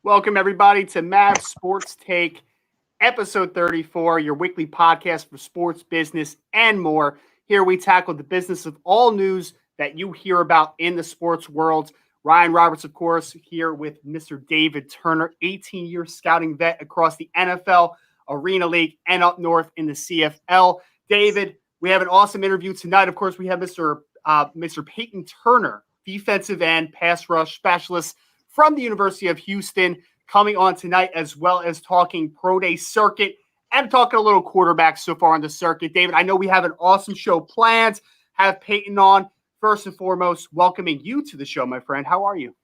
Welcome, everybody, to Mav Sports Take, episode 34, your weekly podcast for sports, business, and more. Here we tackle the business of all news that you hear about in the sports world. Ryan Roberts, of course, here with Mr. David Turner, 18-year scouting vet across the NFL, Arena League, and up north in the CFL. David, we have an awesome interview tonight. Of course, we have Mr. Peyton Turner, defensive end, pass rush specialist from the University of Houston, coming on tonight, as well as talking pro day circuit and talking a little quarterback so far on the circuit. David, I know we have an awesome show planned. Have Peyton on. First and foremost, welcoming you to the show, my friend. How are you?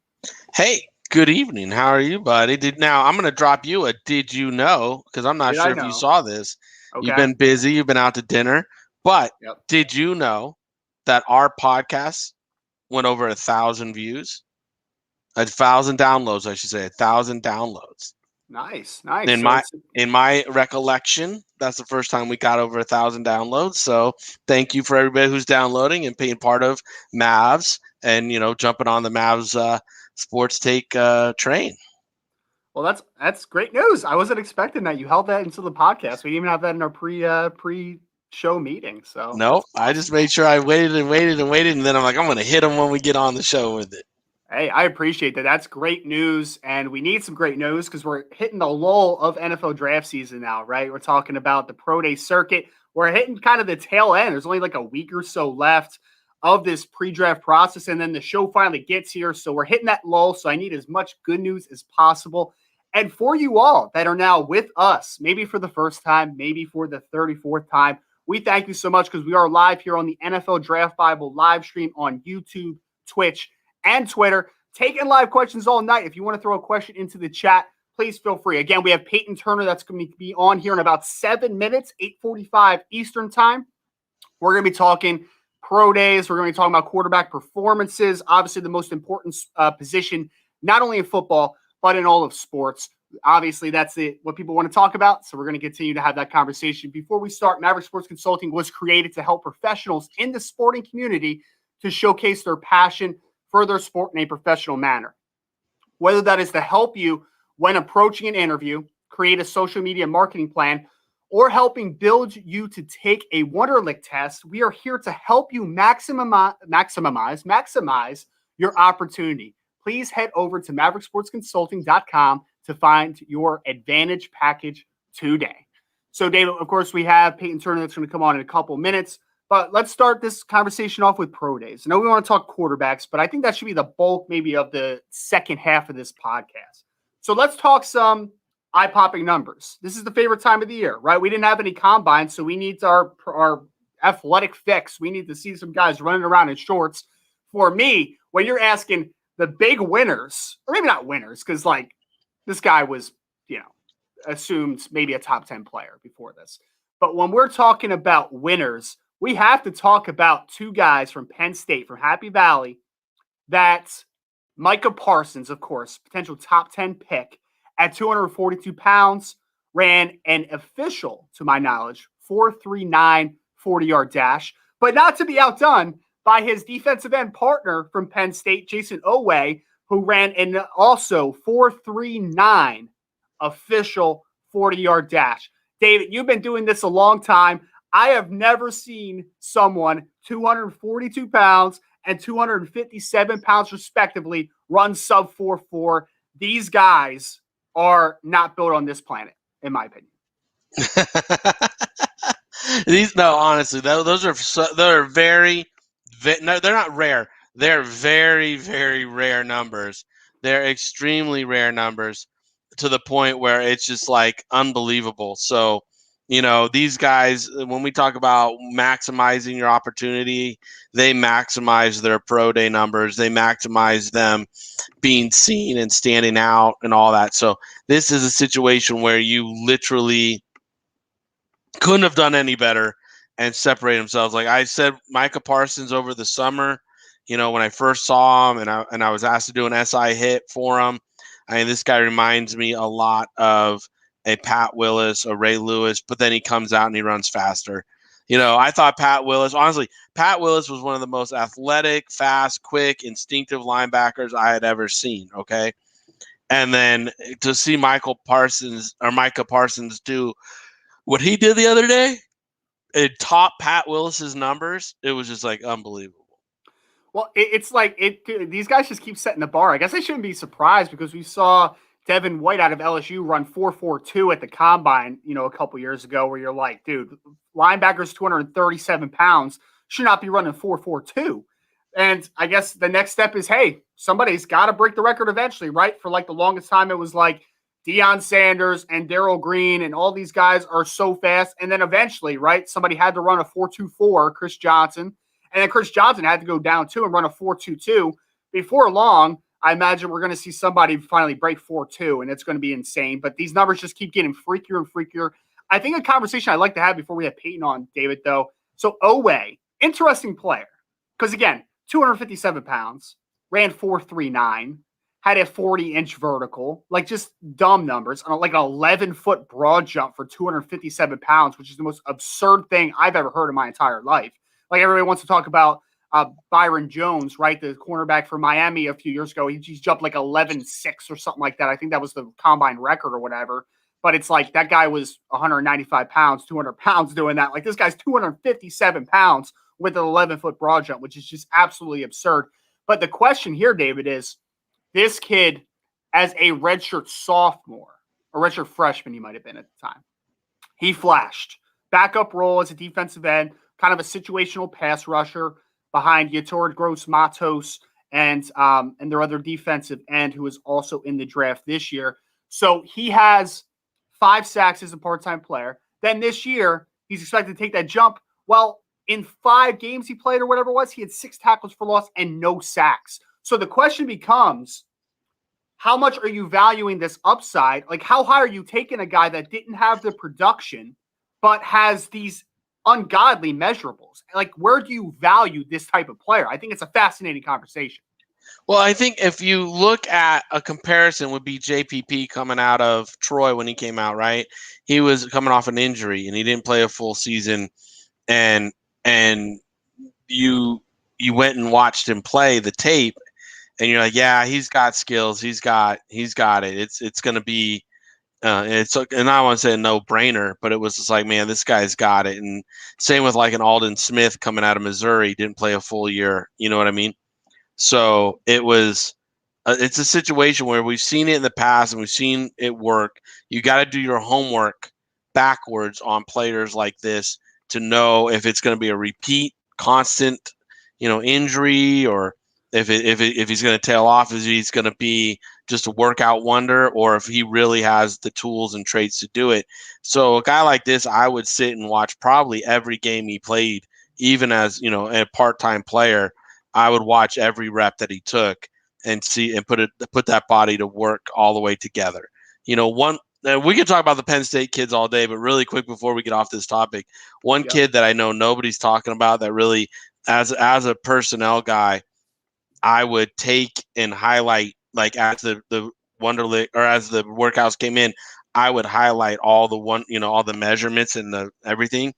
Hey, good evening. How are you, buddy? Now I'm going to drop you a did you know, because I'm not sure if you saw this. Okay. You've been busy. You've been out to dinner. But Did you know that our podcast went over 1,000 views? 1,000 downloads, I should say. 1,000 downloads. Nice. In my recollection, that's the first time we got over 1,000 downloads. So thank you for everybody who's downloading and being part of Mavs and jumping on the Mavs Sports Take train. Well, that's great news. I wasn't expecting that. You held that into the podcast. We didn't even have that in our pre-show meeting. So no, I just made sure I waited, and then I'm like, I'm going to hit them when we get on the show with it. Hey, I appreciate that. That's great news, and we need some great news because we're hitting the lull of NFL draft season now, right? We're talking about the pro day circuit. We're hitting kind of the tail end. There's only like a week or so left of this pre-draft process, and then the show finally gets here. So we're hitting that lull, so I need as much good news as possible. And for you all that are now with us, maybe for the first time, maybe for the 34th time, we thank you so much because we are live here on the NFL Draft Bible live stream on YouTube, Twitch, and Twitter, taking live questions all night. If you want to throw a question into the chat, please feel free. Again, we have Peyton Turner that's going to be on here in about 7 minutes, 8:45 Eastern time. We're going to be talking pro days. We're going to be talking about quarterback performances, obviously the most important position, not only in football, but in all of sports. Obviously, that's what people want to talk about, so we're going to continue to have that conversation. Before we start, Maverick Sports Consulting was created to help professionals in the sporting community to showcase their passion for their sport in a professional manner. Whether that is to help you when approaching an interview, create a social media marketing plan, or helping build you to take a Wonderlic test, we are here to help you maximize your opportunity. Please head over to mavericksportsconsulting.com to find your advantage package today. So, David, of course, we have Peyton Turner that's going to come on in a couple minutes. But let's start this conversation off with pro days. I know we want to talk quarterbacks, but I think that should be the bulk maybe of the second half of this podcast. So let's talk some eye-popping numbers. This is the favorite time of the year, right? We didn't have any combines, so we need our athletic fix. We need to see some guys running around in shorts. For me, when you're asking the big winners, or maybe not winners, because like this guy was, assumed maybe a top 10 player before this. But when we're talking about winners, we have to talk about two guys from Penn State, from Happy Valley, that's Micah Parsons, of course, potential top 10 pick at 242 pounds, ran an official, to my knowledge, 4.39 40-yard dash, but not to be outdone by his defensive end partner from Penn State, Jason Oweh, who ran an also 4.39 official 40-yard dash. David, you've been doing this a long time. I have never seen someone 242 pounds and 257 pounds respectively run sub 4.4. These guys are not built on this planet, in my opinion. Honestly, they're very, no, they're not rare. They're very, very rare numbers. They're extremely rare numbers to the point where it's just like unbelievable. So, these guys, when we talk about maximizing your opportunity, they maximize their pro day numbers. They maximize them being seen and standing out and all that. So this is a situation where you literally couldn't have done any better and separate themselves. Like I said, Micah Parsons over the summer, when I first saw him and I was asked to do an SI hit for him, this guy reminds me a lot of a Pat Willis, a Ray Lewis, but then he comes out and he runs faster. I thought Pat Willis was one of the most athletic, fast, quick, instinctive linebackers I had ever seen. Okay. And then to see Micah Parsons do what he did the other day, it topped Pat Willis's numbers. It was just like unbelievable. Well, it's like these guys just keep setting the bar. I guess I shouldn't be surprised because we saw Devin White out of LSU run 4.42 at the combine, a couple years ago, where you're like, dude, linebackers 237 pounds should not be running 4.42. And I guess the next step is, hey, somebody's got to break the record eventually, right? For like the longest time, it was like Deion Sanders and Darryl Green and all these guys are so fast. And then eventually, right, somebody had to run a 4.24, Chris Johnson. And then Chris Johnson had to go down too and run a 4.22. Before long, I imagine we're going to see somebody finally break 4.2, and it's going to be insane. But these numbers just keep getting freakier and freakier. I think a conversation I'd like to have before we have Peyton on, David, though. So Oweh, interesting player. Because, again, 257 pounds, ran 4.39, had a 40-inch vertical, like just dumb numbers, like an 11-foot broad jump for 257 pounds, which is the most absurd thing I've ever heard in my entire life. Like everybody wants to talk about Byron Jones, right? The cornerback for Miami a few years ago. He jumped like 11.6 or something like that. I think that was the combine record or whatever. But it's like that guy was 195 pounds, 200 pounds doing that. Like this guy's 257 pounds with an 11-foot broad jump, which is just absolutely absurd. But the question here, David, is this kid as a redshirt sophomore, or redshirt freshman he might have been at the time, he flashed. Backup role as a defensive end, kind of a situational pass rusher behind Yetur Gross-Matos and their other defensive end who is also in the draft this year. So he has 5 sacks as a part-time player. Then this year, he's expected to take that jump. Well, in 5 games he played or whatever it was, he had 6 tackles for loss and no sacks. So the question becomes, how much are you valuing this upside? Like, how high are you taking a guy that didn't have the production but has these ungodly measurables? Like, where do you value this type of player? I think it's a fascinating conversation. Well, I think if you look at a comparison would be JPP coming out of Troy when he came out, right? He was coming off an injury and he didn't play a full season, and you went and watched him play the tape and you're like, yeah, he's got skills. He's got it. It's going to be and I want to say a no-brainer, but it was just like, man, this guy's got it. And same with like an Alden Smith coming out of Missouri, didn't play a full year. You know what I mean? So it was, it's a situation where we've seen it in the past and we've seen it work. You got to do your homework backwards on players like this to know if it's going to be a repeat, constant, injury, or if he's going to tail off, if he's going to be just a workout wonder, or if he really has the tools and traits to do it. So a guy like this, I would sit and watch probably every game he played, even as, a part-time player. I would watch every rep that he took and see and put that body to work all the way together. We can talk about the Penn State kids all day, but really quick before we get off this topic, one kid that I know nobody's talking about that really, as a personnel guy, I would take and highlight, like as the Wonderlic or as the workouts came in, I would highlight all the measurements and the everything.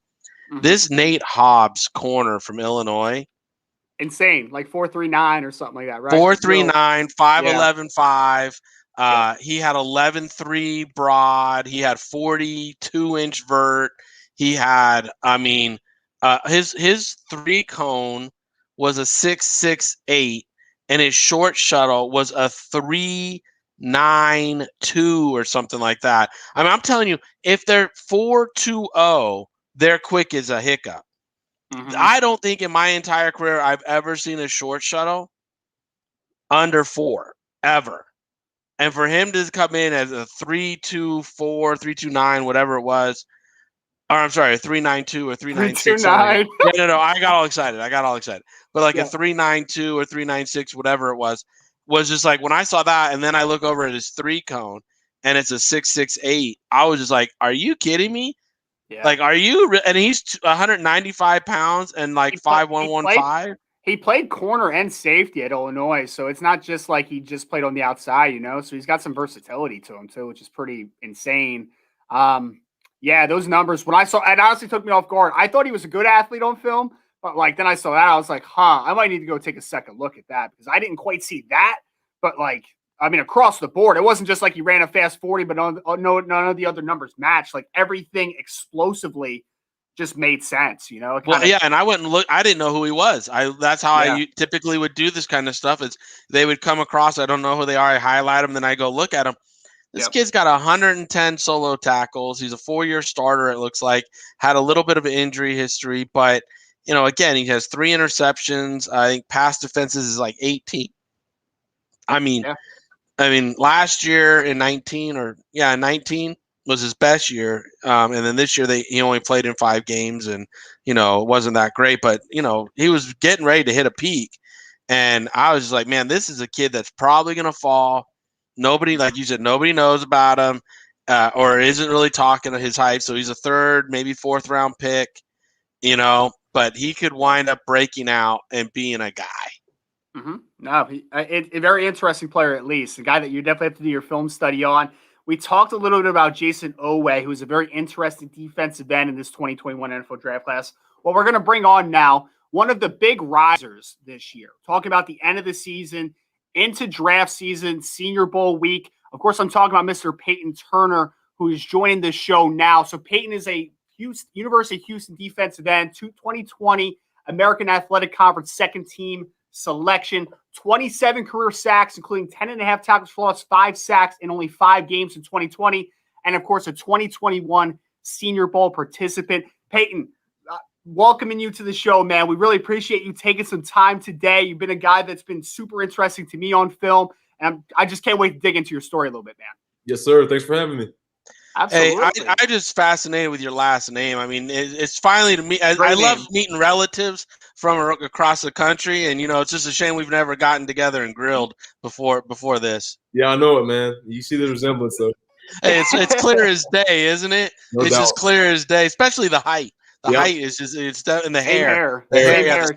Mm-hmm. This Nate Hobbs corner from Illinois, insane, like 4.39 or something like that, right? 4.39, 5'11", 5. He had 11.3 broad. He had 42-inch vert. He had, his 3 cone was a 6.68, and his short shuttle was a 3.92 or something like that. I'm telling you, if they're 4.20, they're quick as a hiccup. Mm-hmm. I don't think in my entire career I've ever seen a short shuttle under 4, ever. And for him to come in as a 3.24, 3.29, whatever it was, or I'm sorry, a 3.92 or 3.96. No, I got all excited. But like a 3.92 or 3.96, whatever it was just like when I saw that, and then I look over at his 3 cone and it's a 6.68. I was just like, "Are you kidding me? Yeah. Like, are you?" And he's 195 pounds and like 5.115. He played corner and safety at Illinois, so it's not just like he just played on the outside, So he's got some versatility to him too, which is pretty insane. Yeah, those numbers, when I saw, it honestly took me off guard. I thought he was a good athlete on film, but like then I saw that, I was like, I might need to go take a second look at that because I didn't quite see that. But like, I mean, across the board. It wasn't just like he ran a fast 40, but none of the other numbers matched. Like everything explosively just made sense, you know? Well, yeah, and I went and look. I didn't know who he was. That's how Yeah. I typically would do this kind of stuff. Is they would come across. I don't know who they are. I highlight them, then I go look at them. This kid's got 110 solo tackles. He's a 4-year starter. It looks like had a little bit of an injury history, but again, he has 3 interceptions. I think pass defenses is like 18. I mean, last year in 19 was his best year. And then this year he only played in 5 games and, it wasn't that great, but he was getting ready to hit a peak. And I was just like, man, this is a kid that's probably going to fall. Nobody, like you said, nobody knows about him or isn't really talking to his hype. So he's a 3rd, maybe 4th round pick, but he could wind up breaking out and being a guy. Mm-hmm. No, a very interesting player, at least. A guy that you definitely have to do your film study on. We talked a little bit about Jason Owe, who's a very interesting defensive end in this 2021 NFL draft class. Well, we're going to bring on now one of the big risers this year. Talking about the end of the season, into draft season, Senior Bowl week. Of course, I'm talking about Mr. Peyton Turner, who is joining the show now. So Peyton is a University of Houston defensive end, 2020 American Athletic Conference second team selection, 27 career sacks, including 10.5 tackles for loss, 5 sacks in only 5 games in 2020. And of course, a 2021 Senior Bowl participant. Peyton, welcoming you to the show, man. We really appreciate you taking some time today. You've been a guy that's been super interesting to me on film, and I just can't wait to dig into your story a little bit, man. Yes, sir. Thanks for having me. Absolutely. Hey, I just fascinated with your last name. I mean, it's finally to me. I love meeting relatives from across the country, and it's just a shame we've never gotten together and grilled before this. Yeah, I know it, man. You see the resemblance, though. Hey, it's clear as day, isn't it? No it's doubt. just clear as day, especially the height. The height is just it's in the hair.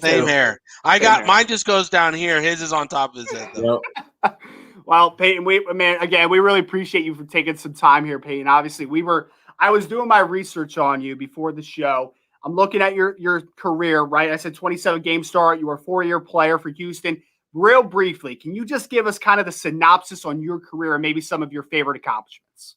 Same hair. Mine just goes down here. His is on top of his head, though. Yep. Well, Peyton, we really appreciate you for taking some time here, Peyton. Obviously, I was doing my research on you before the show. I'm looking at your career, right? I said 27 game start. You were a 4-year player for Houston. Real briefly, can you just give us kind of the synopsis on your career and maybe some of your favorite accomplishments?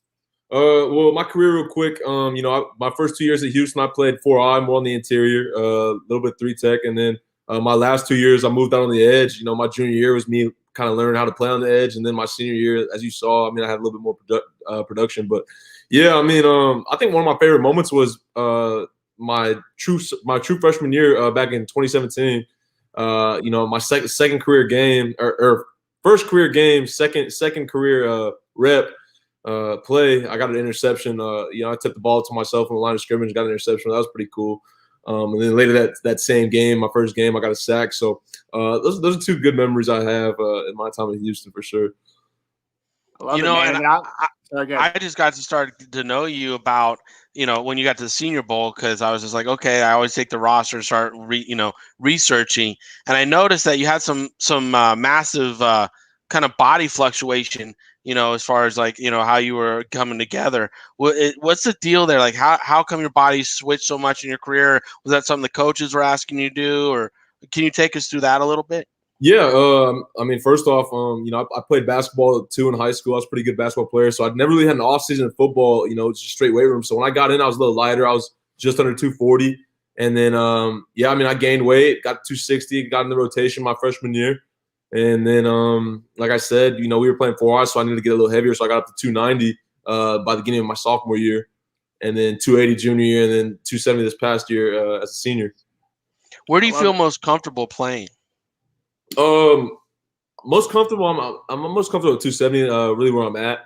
Well, my career real quick. My first 2 years at Houston, I played 4I, more on the interior, a little bit 3 tech, and then my last 2 years, I moved out on the edge. My junior year was me kind of learning how to play on the edge, and then my senior year, as you saw, I had a little bit more production. But yeah, I think one of my favorite moments was my true freshman year back in 2017. My second career game or first career game, second career rep. Play, I got an interception. I took the ball to myself on the line of scrimmage, got an interception. That was pretty cool. And then later that same game, my first game, I got a sack. So those are 2 good memories I have in my time in Houston for sure. I just got to start to know you about when you got to the Senior Bowl, because I was just like, okay, I always take the roster and start researching, and I noticed that you had some massive kind of body fluctuation. As far as how you were coming together. What's the deal there? Like, how come your body switched so much in your career? Was that something the coaches were asking you to do, or can you take us through that a little bit? Yeah, first off, I played basketball too in high school. I was a pretty good basketball player, so I'd never really had an off season in football. It's just straight weight room. So when I got in, I was a little lighter. I was just under 240, and then I gained weight, got to 260, got in the rotation my freshman year. And then, like I said, we were playing 4I, so I needed to get a little heavier. So I got up to 290 by the beginning of my sophomore year, and then 280 junior year, and then 270 this past year as a senior. Where do you feel most comfortable playing? Most comfortable. I'm most comfortable at 270. Really where I'm at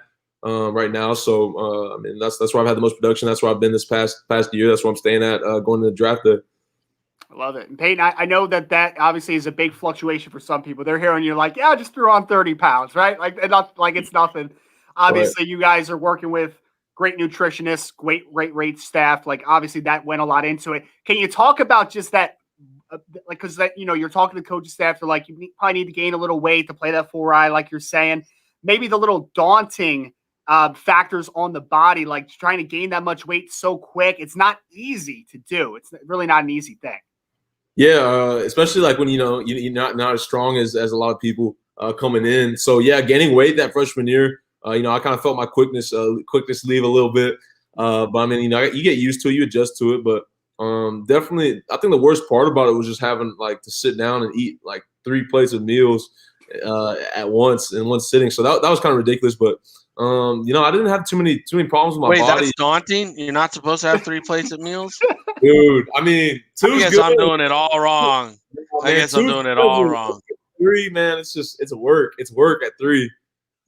right now. So that's where I've had the most production. That's where I've been this past year. That's where I'm staying at going to the draft day. I love it. And Peyton, I know that obviously is a big fluctuation for some people. They're hearing you like, yeah, I just threw on 30 pounds, right? Like it's nothing. Obviously, You guys are working with great nutritionists, great rate staff. Like, obviously, that went a lot into it. Can you talk about just that? Because you're talking to coaching staff. They're like, you probably need to gain a little weight to play that 4I, like you're saying. Maybe the little daunting factors on the body, like trying to gain that much weight so quick. It's not easy to do. It's really not an easy thing. Yeah, especially like when you're not as strong as a lot of people. coming in. So yeah, gaining weight that freshman year, I kind of felt my quickness leave a little bit. But I mean, you get used to it, you adjust to it. But definitely, I think the worst part about it was just having like to sit down and eat like 3 plates of meals at once in one sitting. So that was kind of ridiculous. But I didn't have too many problems with my body. That's daunting. You're not supposed to have 3 plates of meals, dude. I mean, 2's I guess good. I'm doing it all wrong. I guess I'm doing it all wrong. 3, man, it's a work. It's work at 3.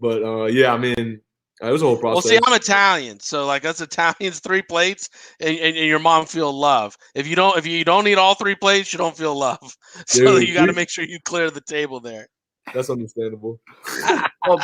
But yeah, I mean, it was a whole process. Well, see, I'm Italian, so like us Italians, 3 plates, and your mom feel love. If you don't eat all 3 plates, you don't feel love. So you got to make sure you clear the table there. That's understandable. Well,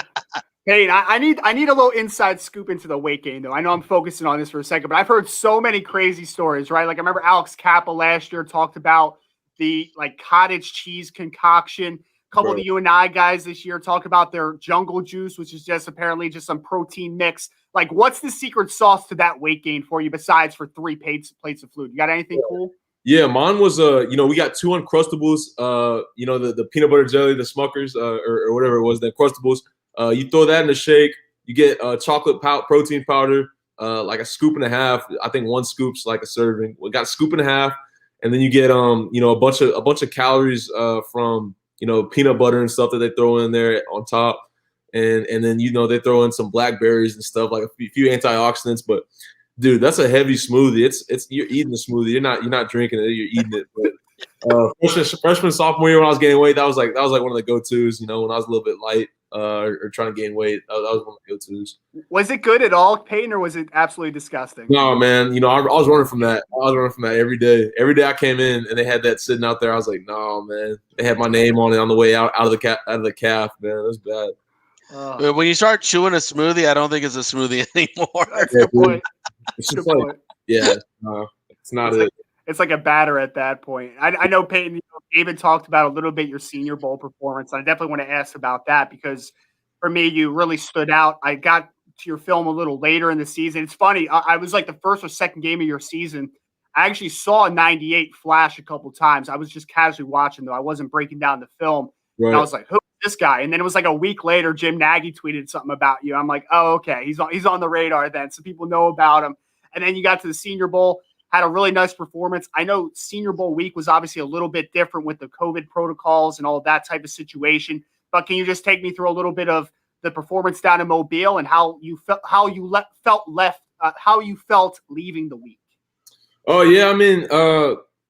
Peyton, I need a little inside scoop into the weight gain, though. I know I'm focusing on this for a second, but I've heard so many crazy stories, right? Like I remember Alex Kappa last year talked about the like cottage cheese concoction. A couple of the UNI guys this year talk about their jungle juice, which is just apparently just some protein mix. Like, what's the secret sauce to that weight gain for you besides for 3 plates of food? You got anything cool? Yeah, mine was we got 2 Uncrustables, the peanut butter jelly, the Smuckers, or whatever it was, the Uncrustables. You throw that in the shake, you get chocolate protein powder, like a scoop and a half. I think 1 scoop's like a serving. We got a scoop and a half, and then you get a bunch of calories from peanut butter and stuff that they throw in there on top, and then they throw in some blackberries and stuff, like a few antioxidants. But dude, that's a heavy smoothie. It's you're eating the smoothie. You're not drinking it. You're eating it. But freshman sophomore year when I was gaining weight, that was like one of the go-tos. When I was a little bit light or trying to gain weight, that was one of the go-tos. Was it good at all, Peyton, or was it absolutely disgusting? No, man. I was running from that. Every day. Every day I came in and they had that sitting out there. I was like, no, man. They had my name on it on the way out of the calf, man. It was bad. When you start chewing a smoothie, I don't think it's a smoothie anymore. That's a good point. It's just like, it's not it. It's like a batter at that point. I know, Peyton, David talked about a little bit your Senior Bowl performance. I definitely want to ask about that because for me, you really stood out. I got to your film a little later in the season. It's funny. I was like the first or second game of your season. I actually saw a 98 flash a couple times. I was just casually watching, though. I wasn't breaking down the film. Right. And I was like, who is this guy? And then it was like a week later, Jim Nagy tweeted something about you. I'm like, oh, okay. He's on the radar then. So people know about him. And then you got to the Senior Bowl, had a really nice performance. I know Senior Bowl week was obviously a little bit different with the COVID protocols and all of that type of situation. But can you just take me through a little bit of the performance down in Mobile and how you felt leaving the week? Oh yeah, I mean,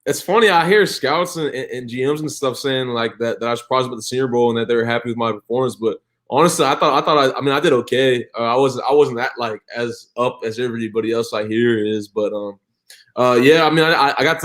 it's funny. I hear scouts and GMs and stuff saying like that I was surprised about the Senior Bowl and that they were happy with my performance. But honestly, I did okay. I wasn't that like as up as everybody else I hear is, but yeah, I mean, I got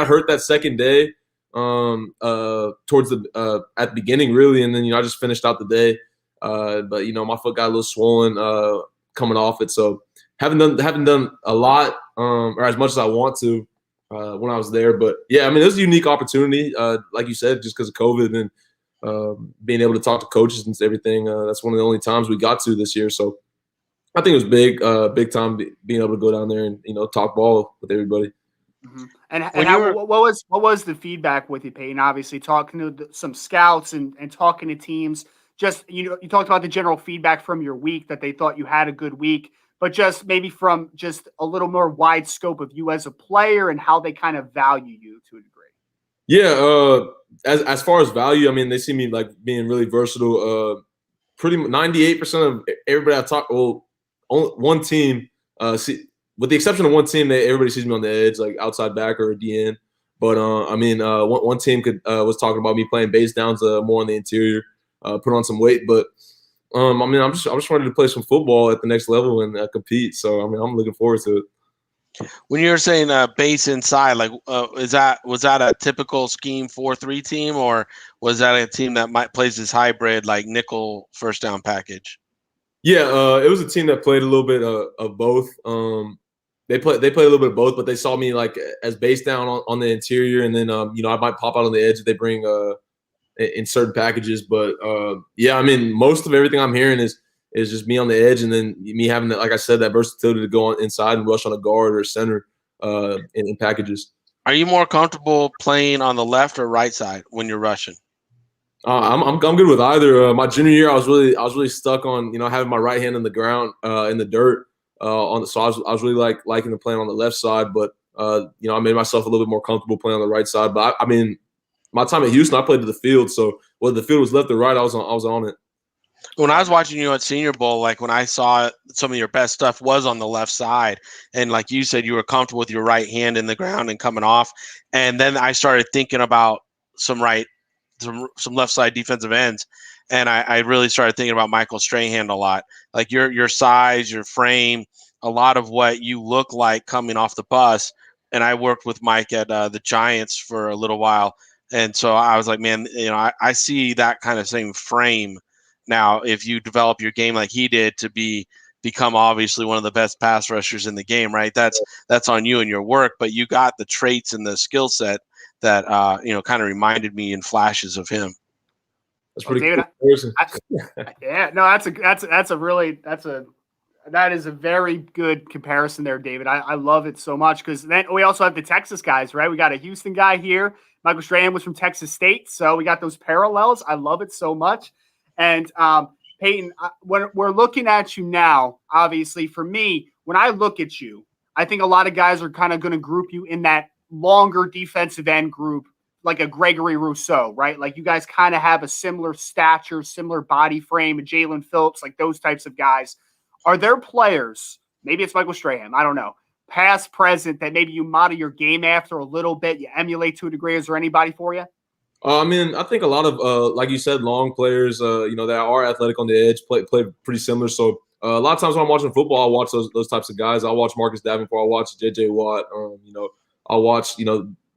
hurt that second day, towards the at the beginning really, and then I just finished out the day. But my foot got a little swollen coming off it, so haven't done a lot or as much as I want to when I was there. But yeah, I mean, it was a unique opportunity, like you said, just because of COVID and being able to talk to coaches and everything. That's one of the only times we got to this year, so I think it was big time being able to go down there and talk ball with everybody. Mm-hmm. And what was the feedback with you, Peyton? Obviously, talking to some scouts and talking to teams. Just you talked about the general feedback from your week that they thought you had a good week, but just maybe from just a little more wide scope of you as a player and how they kind of value you to a degree. Yeah, as far as value, I mean, they see me like being really versatile. Pretty 98% of everybody I talk. Well, only one team, with the exception of one team, everybody sees me on the edge, like outside back or a DN. But I mean, one team was talking about me playing base downs more on the interior, put on some weight. But I mean, I'm just ready to play some football at the next level and compete. So I mean, I'm looking forward to it. When you were saying base inside, like was that a typical scheme 4-3 team, or was that a team that plays this hybrid like nickel first down package? Yeah, it was a team that played a little bit of both. They play a little bit of both, but they saw me like as base down on the interior, and then I might pop out on the edge if they bring in certain packages. But yeah, I mean, most of everything I'm hearing is just me on the edge, and then me having like I said, that versatility to go on inside and rush on a guard or center in packages. Are you more comfortable playing on the left or right side when you're rushing? I'm good with either. My junior year, I was really stuck on having my right hand in the ground in the dirt so I was really liking the playing on the left side, but I made myself a little bit more comfortable playing on the right side. But I mean, my time at Houston, I played to the field, so whether the field was left or right, I was on it. When I was watching you at Senior Bowl, like when I saw some of your best stuff was on the left side, and like you said, you were comfortable with your right hand in the ground and coming off, and then I started thinking about some left side defensive ends, and I really started thinking about Michael Strahan a lot. Like your size, your frame, a lot of what you look like coming off the bus. And I worked with Mike at the Giants for a little while, and so I was like, man, I see that kind of same frame now. If you develop your game like he did to become obviously one of the best pass rushers in the game, right? That's on you and your work, but you got the traits and the skill set that kind of reminded me in flashes of him. That's pretty David, cool. Yeah, no, that is a very good comparison there, David. I love it so much because then we also have the Texas guys, right? We got a Houston guy here. Michael Strahan was from Texas State, so we got those parallels. I love it so much. And Peyton, when we're looking at you now, obviously for me, when I look at you, I think a lot of guys are kind of going to group you in that longer defensive end group, like a Gregory Rousseau, right? Like you guys kind of have a similar stature, similar body frame, and Jalen Phillips, like those types of guys. Are there players, maybe it's Michael Strahan, I don't know, past, present, that maybe you model your game after a little bit, you emulate to a degree? Is there anybody for you? I mean, I think a lot of, like you said, long players, that are athletic on the edge play pretty similar. So a lot of times when I'm watching football, I watch those types of guys. I watch Marcus Davenport. I watch J.J. Watt. I'll watch,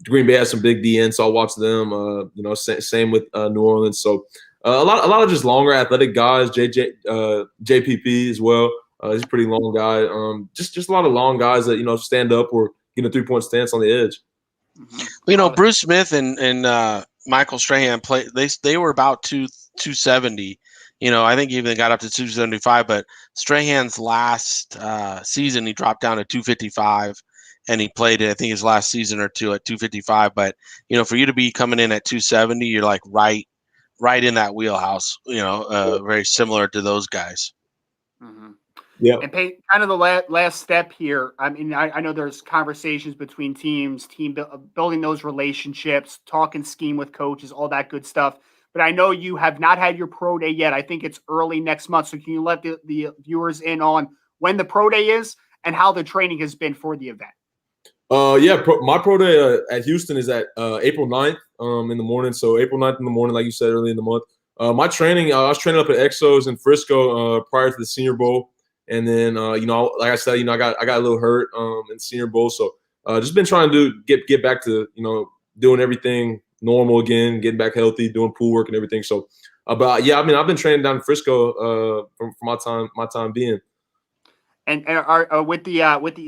Green Bay has some big DNs, so I'll watch them. Same with New Orleans. So a lot of just longer athletic guys. JPP as well. He's a pretty long guy. Just a lot of long guys that stand up or get a 3-point stance on the edge. Bruce Smith and Michael Strahan they were about 270. I think he even got up to 275. But Strahan's last season, he dropped down to 255. And he played it, I think, his last season or two at 255. But, for you to be coming in at 270, you're like right in that wheelhouse, very similar to those guys. Mm-hmm. Yeah. And kind of the last step here. I mean, I know there's conversations between teams, building those relationships, talking scheme with coaches, all that good stuff. But I know you have not had your pro day yet. I think it's early next month. So can you let the viewers in on when the pro day is and how the training has been for the event? My pro day at Houston is at April 9th in the morning. So April 9th in the morning, like you said, early in the month. My training, I was training up at Exos in Frisco prior to the Senior Bowl. And then, like I said, I got a little hurt in the Senior Bowl. So just been trying to get back to, doing everything normal again, getting back healthy, doing pool work and everything. So, I've been training down in Frisco for my time being. And are with the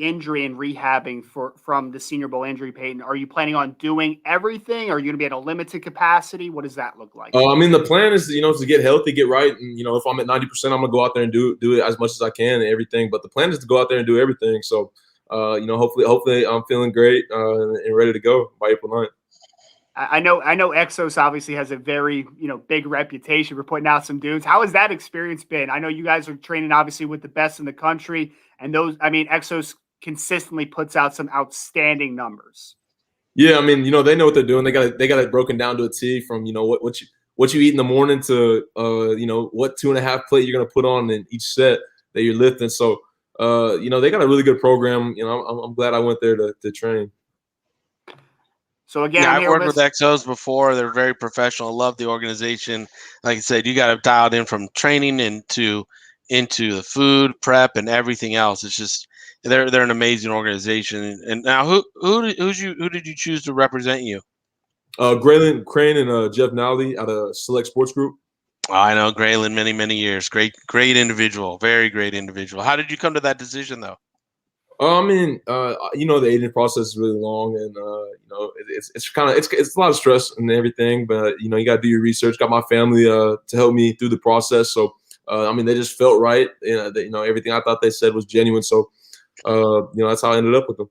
injury and rehabbing from the Senior Bowl injury, Peyton, are you planning on doing everything? Are you going to be at a limited capacity? What does that look like? The plan is, to get healthy, get right. And, if I'm at 90%, I'm going to go out there and do it as much as I can and everything. But the plan is to go out there and do everything. So, hopefully I'm feeling great and ready to go by April 9th. I know Exos obviously has a very, big reputation for putting out some dudes. How has that experience been? I know you guys are training obviously with the best in the country, and Exos consistently puts out some outstanding numbers. Yeah, they know what they're doing. They got it broken down to a T from, what you eat in the morning to what 2.5 plate you're going to put on in each set that you're lifting. So they got a really good program. I'm glad I went there to train. So again, I've worked with Exos before. They're very professional. I love the organization. Like I said, you got to dial it in from training into the food prep and everything else. It's just they're an amazing organization. And now, who did you choose to represent you? Graylin Crane and Jeff Nowley out of Select Sports Group. Oh, I know Graylin many years. Great individual. Very great individual. How did you come to that decision, though? The agent process is really long, and it's a lot of stress and everything. But you got to do your research. Got my family to help me through the process. So they just felt right. Everything I thought they said was genuine. So that's how I ended up with them.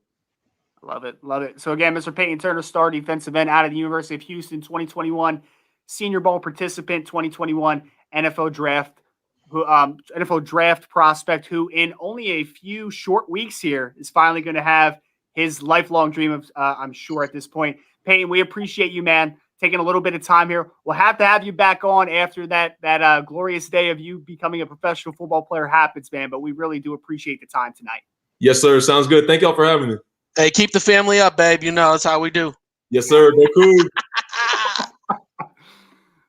Love it. So again, Mr. Peyton Turner, star defensive end out of the University of Houston, 2021 Senior Bowl participant, 2021 NFL draft prospect, who in only a few short weeks here is finally going to have his lifelong dream of, I'm sure at this point. Peyton, we appreciate you, man, taking a little bit of time here. We'll have to have you back on after that glorious day of you becoming a professional football player happens, man. But we really do appreciate the time tonight. Yes, sir. Sounds good. Thank y'all for having me. Hey, keep the family up, babe. You know that's how we do. Yes, sir. They're cool.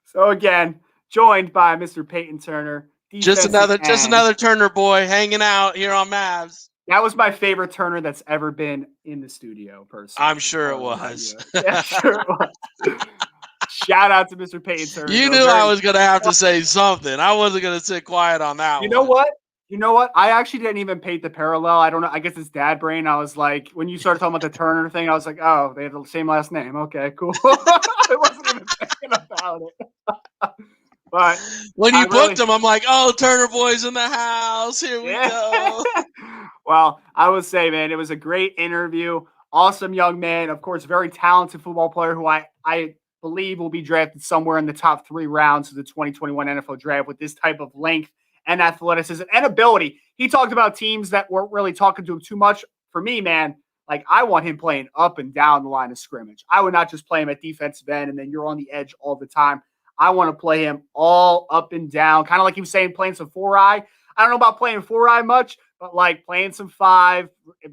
So again, joined by Mr. Peyton Turner. Just another Turner boy hanging out here on Mavs. That was my favorite Turner that's ever been in the studio, personally. I'm sure it was. Yeah, sure it was. Shout out to Mr. Peyton Turner. You knew I was going to have to say something. I wasn't going to sit quiet on that one. You know what? I actually didn't even paint the parallel. I don't know. I guess it's dad brain. I was like, when you started talking about the Turner thing, I was like, oh, they have the same last name. Okay, cool. I wasn't even thinking about it. But when you booked him, I'm like, oh, Turner boy's in the house. Here we go. Well, I would say, man, it was a great interview. Awesome young man. Of course, very talented football player who I believe will be drafted somewhere in the top 3 rounds of the 2021 NFL draft with this type of length and athleticism and ability. He talked about teams that weren't really talking to him too much. For me, man, like I want him playing up and down the line of scrimmage. I would not just play him at defensive end and then you're on the edge all the time. I want to play him all up and down, kind of like he was saying, playing some 4-eye. I don't know about playing 4-eye much, but like playing some 5,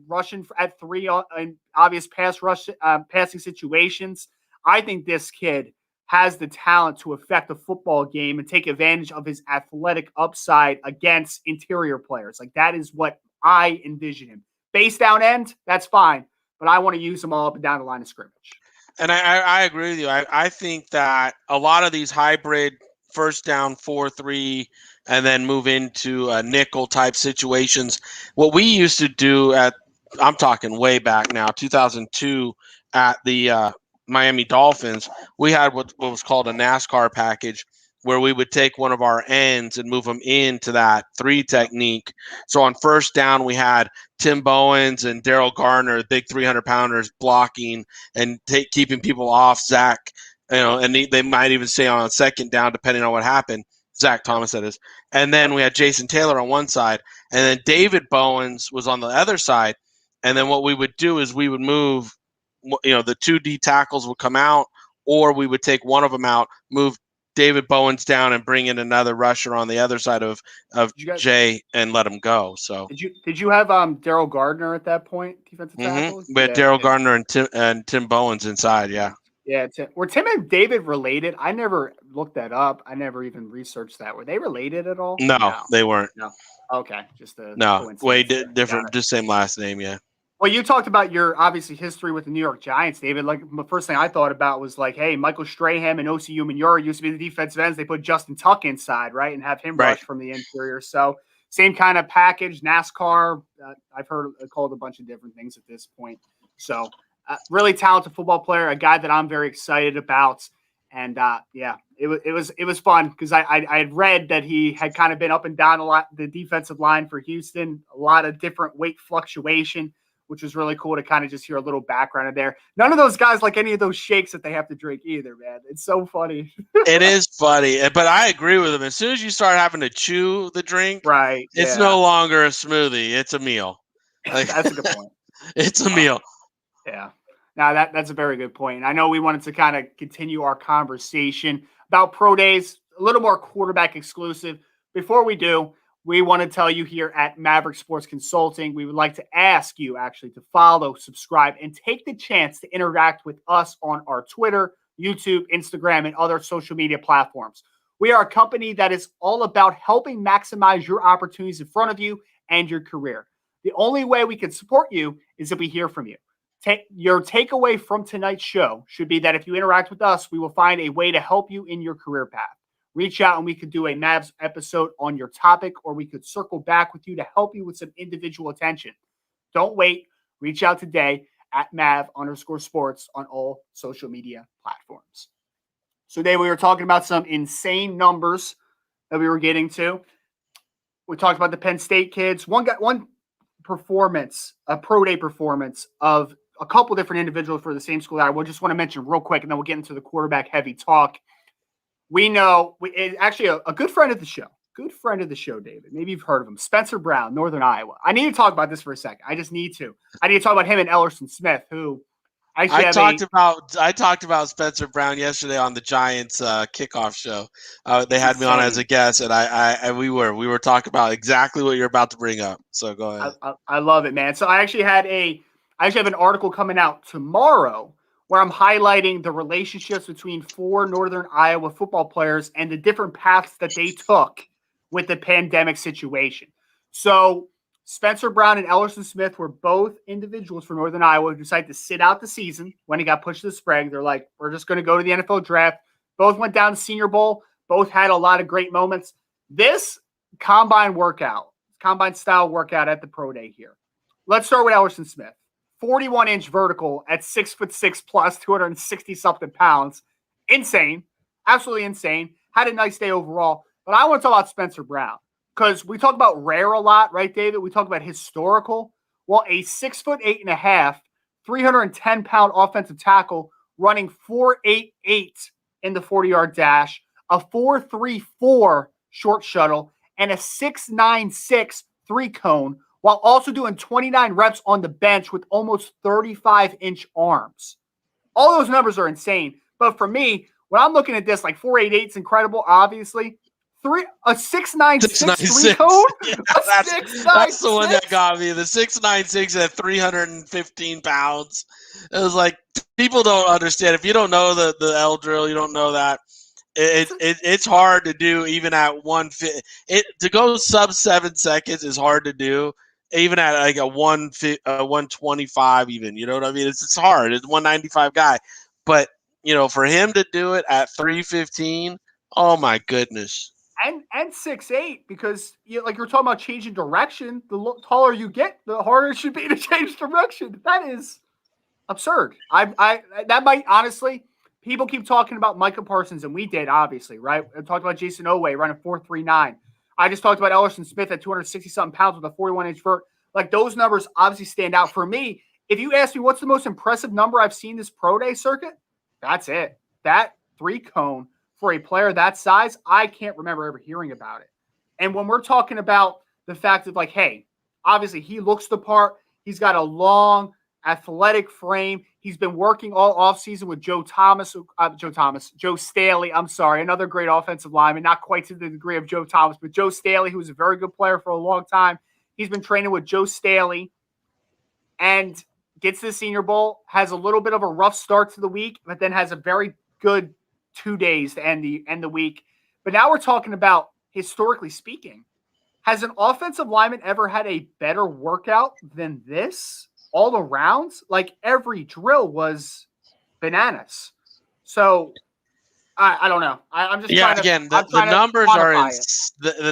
rushing at 3 in obvious passing situations. I think this kid has the talent to affect a football game and take advantage of his athletic upside against interior players. Like that is what I envision him. Base down end, that's fine, but I want to use him all up and down the line of scrimmage. And I agree with you. I think that a lot of these hybrid first down 4-3 and then move into nickel type situations. What we used to do I'm talking way back now, 2002 at the Miami Dolphins, we had what was called a NASCAR package where we would take one of our ends and move them into that 3 technique. So on first down, we had Tim Bowens and Daryl Gardner, big 300-pounders, blocking and keeping people off Zach, and they might even stay on second down depending on what happened. Zach Thomas, that is. And then we had Jason Taylor on one side, and then David Bowens was on the other side. And then what we would do is we would move, the 2 D tackles would come out, or we would take one of them out, move David Bowens down, and bring in another rusher on the other side of Jay and let him go. So did you have Daryl Gardner at that point, defensive tackle? We had Daryl Gardner and Tim Bowens inside. Yeah. Yeah. Were Tim and David related? I never looked that up. I never even researched that. Were they related at all? No, they weren't. No. Okay. Just a way different, just same last name. Yeah. Well, you talked about your obviously history with the New York Giants, David. Like the first thing I thought about was like, hey, Michael Strahan and O.C. Umenyiora used to be the defensive ends. They put Justin Tuck inside, right, and have him rush from the interior. So same kind of package, NASCAR. I've heard it called a bunch of different things at this point. So really talented football player, a guy that I'm very excited about. And it was fun because I had read that he had kind of been up and down a lot the defensive line for Houston, a lot of different weight fluctuation, which was really cool to kind of just hear a little background of there. None of those guys like any of those shakes that they have to drink either, man. It's so funny. It is funny, but I agree with him. As soon as you start having to chew the drink, right, it's no longer a smoothie. It's a meal. That's a good point. It's a meal. Yeah. Now that's a very good point. I know we wanted to kind of continue our conversation about pro days, a little more quarterback exclusive. Before we do, we want to tell you here at Maverick Sports Consulting, we would like to ask you actually to follow, subscribe, and take the chance to interact with us on our Twitter, YouTube, Instagram, and other social media platforms. We are a company that is all about helping maximize your opportunities in front of you and your career. The only way we can support you is if we hear from you. Your takeaway from tonight's show should be that if you interact with us, we will find a way to help you in your career path. Reach out and we could do a Mavs episode on your topic, or we could circle back with you to help you with some individual attention. Don't wait. Reach out today at Mav_sports on all social media platforms. So today we were talking about some insane numbers that we were getting to. We talked about the Penn State kids. One performance, a pro day performance of a couple different individuals for the same school that I just want to mention real quick, and then we'll get into the quarterback heavy talk. we know actually a good friend of the show. Good friend of the show, David. Maybe you've heard of him. Spencer Brown, Northern Iowa. I need to talk about this for a second. I need to talk about him and Ellerson Smith, who actually I talked about Spencer Brown yesterday on the Giants kickoff show. They had me on as a guest, and we were talking about exactly what you're about to bring up. So go ahead. I love it, man. So I actually have an article coming out tomorrow where I'm highlighting the relationships between 4 Northern Iowa football players and the different paths that they took with the pandemic situation. So Spencer Brown and Ellerson Smith were both individuals for Northern Iowa who decided to sit out the season when it got pushed to the spring. They're like, we're just going to go to the NFL draft. Both went down to Senior Bowl. Both had a lot of great moments. This combine style workout at the Pro Day here. Let's start with Ellerson Smith. 41-inch vertical at 6'6" plus 260-something pounds. Insane. Absolutely insane. Had a nice day overall. But I want to talk about Spencer Brown because we talk about rare a lot, right, David? We talk about historical. Well, a 6'8.5", 310-pound offensive tackle running 4.88 in the 40-yard dash, a 4.34 short shuttle, and a 6.96 3-cone, while also doing 29 reps on the bench with almost 35-inch arms. All those numbers are insane. But for me, when I'm looking at this, like 4.88 is incredible, obviously. A 6.96 3-cone? Yeah, that's the one that got me. The 6.96 at 315 pounds. It was like, people don't understand. If you don't know the L drill, you don't know that. It's hard to do even at 150. To go sub 7 seconds is hard to do, even at like a 125 even. You know what I mean? It's hard. It's a 195 guy. But, for him to do it at 315, oh my goodness. And 6'8", because like you're talking about changing direction, the taller you get, the harder it should be to change direction. That is absurd. That might honestly, people keep talking about Micah Parsons, and we did, obviously, right? I talked about Jason Oweh running 4.39. I just talked about Ellerson Smith at 260-something pounds with a 41-inch vert. Like, those numbers obviously stand out. For me, if you ask me what's the most impressive number I've seen this Pro Day circuit, that's it. That 3-cone for a player that size, I can't remember ever hearing about it. And when we're talking about the fact of, like, hey, obviously he looks the part. He's got a long, athletic frame. He's been working all offseason with Joe Staley. I'm sorry, another great offensive lineman, not quite to the degree of Joe Thomas, but Joe Staley, who was a very good player for a long time. He's been training with Joe Staley and gets to the Senior Bowl, has a little bit of a rough start to the week, but then has a very good 2 days to end the week. But now we're talking about, historically speaking, has an offensive lineman ever had a better workout than this? All around, like every drill was bananas. So I don't know. I'm just trying to. Again, the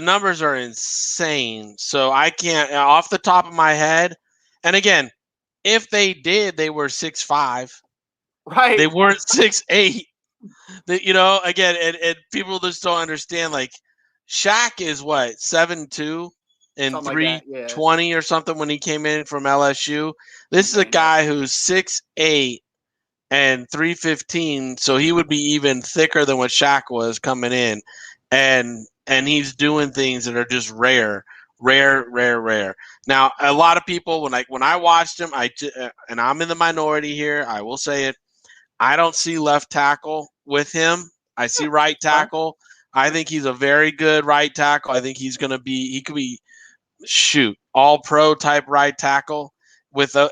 numbers are insane. So I can't off the top of my head. And again, if they did, they were 6'5". Right. They weren't 6'8". Again, and people just don't understand. Like, Shaq is what, 7'2" and 320 or something when he came in from LSU. This is a guy who's 6'8" and 315, so he would be even thicker than what Shaq was coming in, and he's doing things that are just rare. Now, a lot of people, when I watched him, and I'm in the minority here, I will say it, I don't see left tackle with him. I see right tackle. I think he's a very good right tackle. I think he could be all pro type right tackle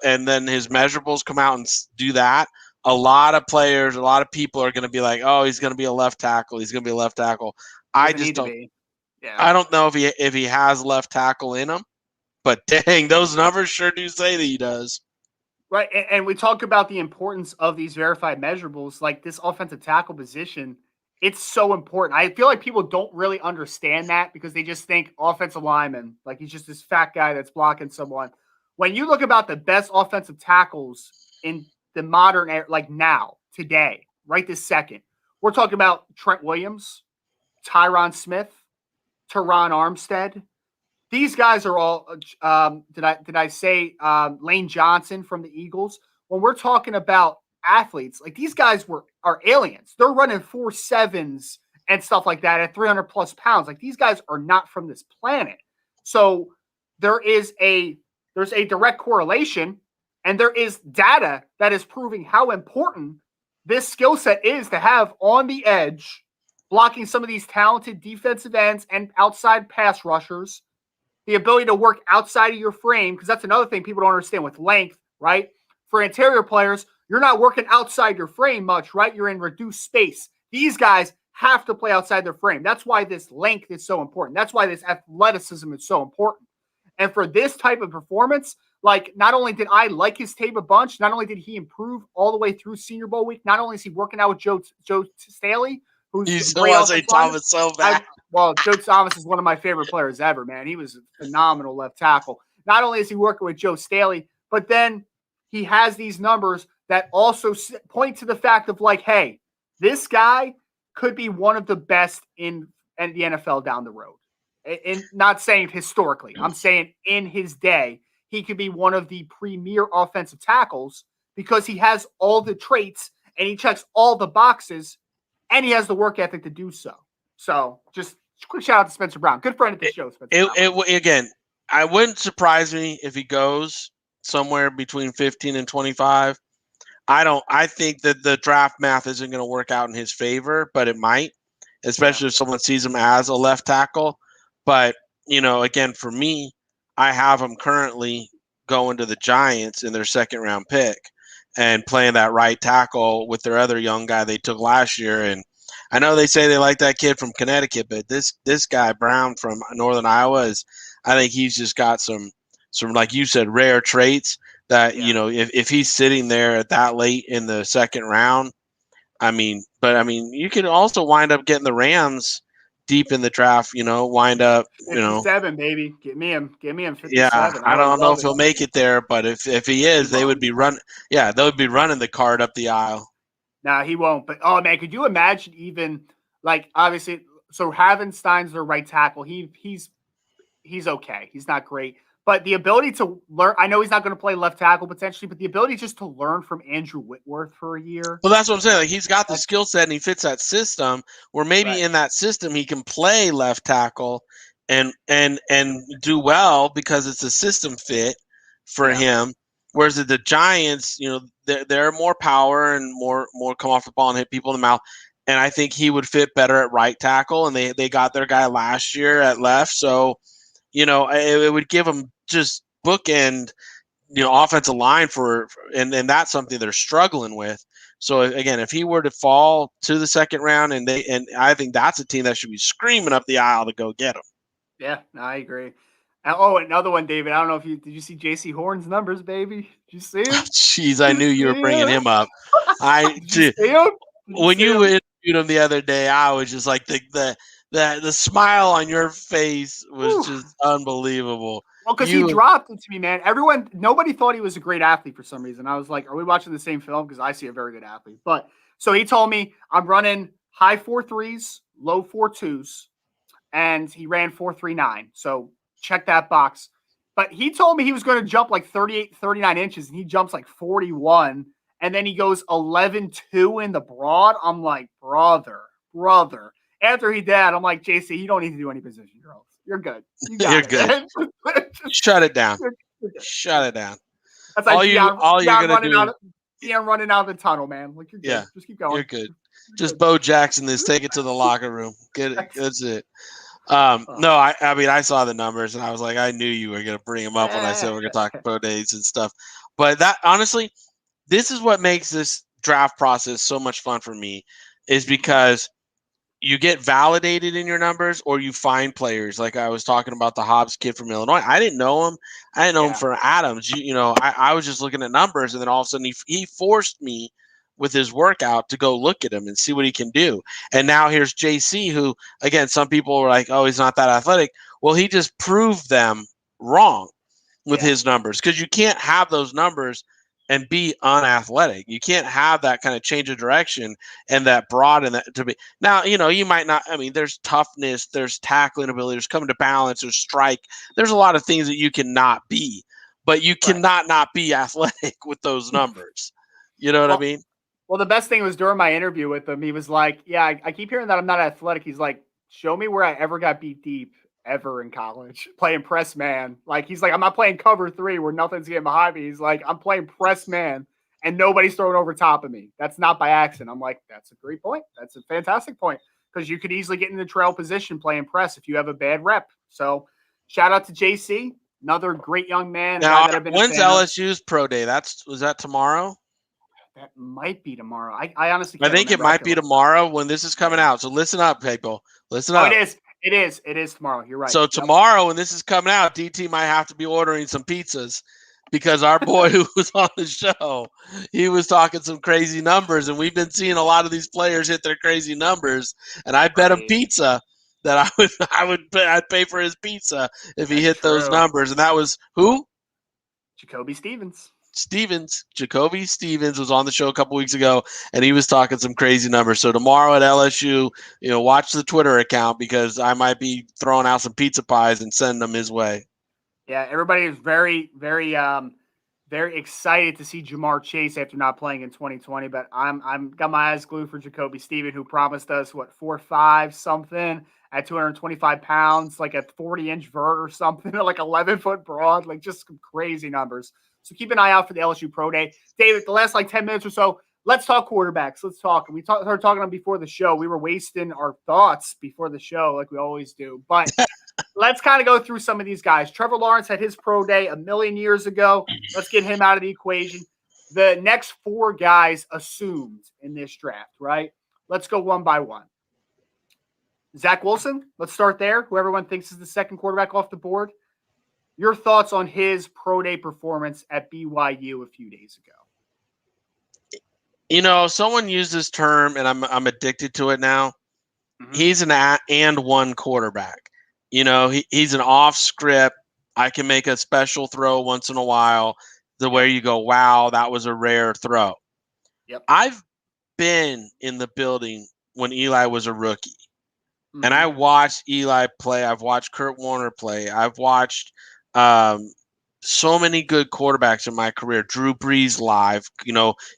and then his measurables come out and do that. A lot of players, a lot of people are going to be like, oh, he's going to be a left tackle. He's going to be a left tackle. I just don't. Yeah. I don't know if he has left tackle in him, but dang, those numbers sure do say that he does. Right, and we talk about the importance of these verified measurables, like this offensive tackle position. It's so important. I feel like people don't really understand that because they just think offensive lineman, like he's just this fat guy that's blocking someone. When you look about the best offensive tackles in the modern era, like now, today, right this second, we're talking about Trent Williams, Tyron Smith, Teron Armstead. These guys are all, did I say Lane Johnson from the Eagles? When we're talking about athletes, like these guys are aliens. They're running 4.7s and stuff like that at 300 plus pounds. Like these guys are not from this planet. So there's a direct correlation, and there is data that is proving how important this skill set is to have on the edge, blocking some of these talented defensive ends and outside pass rushers, the ability to work outside of your frame, because that's another thing people don't understand with length, right? For interior players, you're not working outside your frame much, right? You're in reduced space. These guys have to play outside their frame. That's why this length is so important. That's why this athleticism is so important. And for this type of performance, like not only did I like his tape a bunch, not only did he improve all the way through Senior Bowl week, not only is he working out with Joe Staley, who's Joe Thomas so bad. Joe Thomas is one of my favorite players ever, man. He was a phenomenal left tackle. Not only is he working with Joe Staley, but then he has these numbers that also point to the fact of like, hey, this guy could be one of the best in the NFL down the road. And not saying historically, I'm saying in his day, he could be one of the premier offensive tackles because he has all the traits and he checks all the boxes and he has the work ethic to do so. So just quick shout out to Spencer Brown. Good friend of the show, Spencer Brown. Again, I wouldn't surprise me if he goes somewhere between 15 and 25. I think that the draft math isn't going to work out in his favor, but it might, especially if someone sees him as a left tackle. But, again, for me, I have him currently going to the Giants in their second round pick and playing that right tackle with their other young guy they took last year. And I know they say they like that kid from Connecticut, but this guy Brown from Northern Iowa I think he's just got some like you said, rare traits that, if he's sitting there at that late in the second round, you could also wind up getting the Rams deep in the draft, wind up, 57, baby. Get me him 57. Yeah, I don't know if he'll make it there, but if he is, they would be running the card up the aisle. Nah, he won't. But oh man, could you imagine even like obviously so Havenstein's their right tackle. He's okay. He's not great. But the ability to learn, I know he's not going to play left tackle potentially, but the ability just to learn from Andrew Whitworth for a year. Well, that's what I'm saying. Like he's got the skill set and he fits that system where maybe in that system he can play left tackle and do well because it's a system fit for him. Whereas the Giants, they're more power and more come off the ball and hit people in the mouth. And I think he would fit better at right tackle. And they got their guy last year at left. So, it would give them just bookend, offensive line and that's something they're struggling with. So again, if he were to fall to the second round and I think that's a team that should be screaming up the aisle to go get him. Yeah, no, I agree. Oh, another one, David. I don't know did you see J.C. Horn's numbers, baby? Did you see him? Jeez, I knew you were bringing him up. Did you see him? When you interviewed him the other day, I was just like the smile on your face was just unbelievable. Well, because he dropped it to me, man. Nobody thought he was a great athlete for some reason. I was like, are we watching the same film? Because I see a very good athlete. But so he told me I'm running high 4.3s, low 4.2s, and he ran 4.39. So check that box. But he told me he was going to jump like 38, 39 inches, and he jumps like 41. And then he goes 11.2 in the broad. I'm like, brother. After he did, I'm like, JC, you don't need to do any position drills. You're good. You're good. Shut it down. Shut it down. That's like all you're gonna do. I'm running out of the tunnel, man. Like you're good. Yeah, just keep going. You're good. Just Bo Jackson this. Take it to the locker room. Get it. That's it. No, I saw the numbers and I was like, I knew you were gonna bring them up when I said we're gonna talk pro days and stuff. But that honestly, this is what makes this draft process so much fun for me, is because you get validated in your numbers or you find players. Like I was talking about the Hobbs kid from Illinois. I didn't know him. I didn't know him for Adams. I was just looking at numbers, and then all of a sudden he forced me with his workout to go look at him and see what he can do. And now here's JC, who, again, some people were like, oh, he's not that athletic. Well, he just proved them wrong with his numbers, because you can't have those numbers and be unathletic. You can't have that kind of change of direction and that broad and that to be. Now, you might not. I mean, there's toughness, there's tackling ability, there's coming to balance, there's strike. There's a lot of things that you cannot be, but you cannot not be athletic with those numbers. You know what I mean? Well, the best thing was during my interview with him, he was like, yeah, I keep hearing that I'm not athletic. He's like, show me where I ever got beat deep ever in college playing press man. Like, he's like, I'm not playing cover 3 where nothing's getting behind me. He's like, I'm playing press man and nobody's throwing over top of me. That's not by accident. I'm like, that's a great point. That's a fantastic point because you could easily get in the trail position playing press if you have a bad rep. So shout out to JC, another great young man. Now, That I've been when's a fan of. LSU's pro day? Was that tomorrow? That might be tomorrow. I honestly I can't think it remember. might be tomorrow when this is coming out. So listen up, people. Listen Oh, up. it is. It is tomorrow. You're right. So tomorrow when this is coming out, DT might have to be ordering some pizzas because our boy who was on the show, he was talking some crazy numbers, and we've been seeing a lot of these players hit their crazy numbers. And I bet him pizza that I'd pay for his pizza if he hit those numbers. And that was who? Jacoby Jacoby Stevens was on the show a couple weeks ago, and he was talking some crazy numbers. So tomorrow at LSU, watch the Twitter account because I might be throwing out some pizza pies and sending them his way. Yeah, everybody is very, very, very excited to see Jamar Chase after not playing in 2020. But I'm got my eyes glued for Jacoby Stevens, who promised us 4.5 something at 225 pounds, like a 40-inch vert or something, like 11-foot broad, like just some crazy numbers. So keep an eye out for the LSU Pro Day. David, the last 10 minutes or so, let's talk quarterbacks. Let's talk. We started talking on before the show. We were wasting our thoughts before the show like we always do. But let's kind of go through some of these guys. Trevor Lawrence had his pro day a million years ago. Let's get him out of the equation. The next 4 guys assumed in this draft, right? Let's go one by one. Zach Wilson, let's start there. Who everyone thinks is the second quarterback off the board. Your thoughts on his pro day performance at BYU a few days ago? Someone used this term, and I'm addicted to it now. Mm-hmm. He's an and one quarterback. He's an off script. I can make a special throw once in a while, where you go, wow, that was a rare throw. Yep. I've been in the building when Eli was a rookie. And I watched Eli play. I've watched Kurt Warner play. I've watched so many good quarterbacks in my career. Drew Brees live,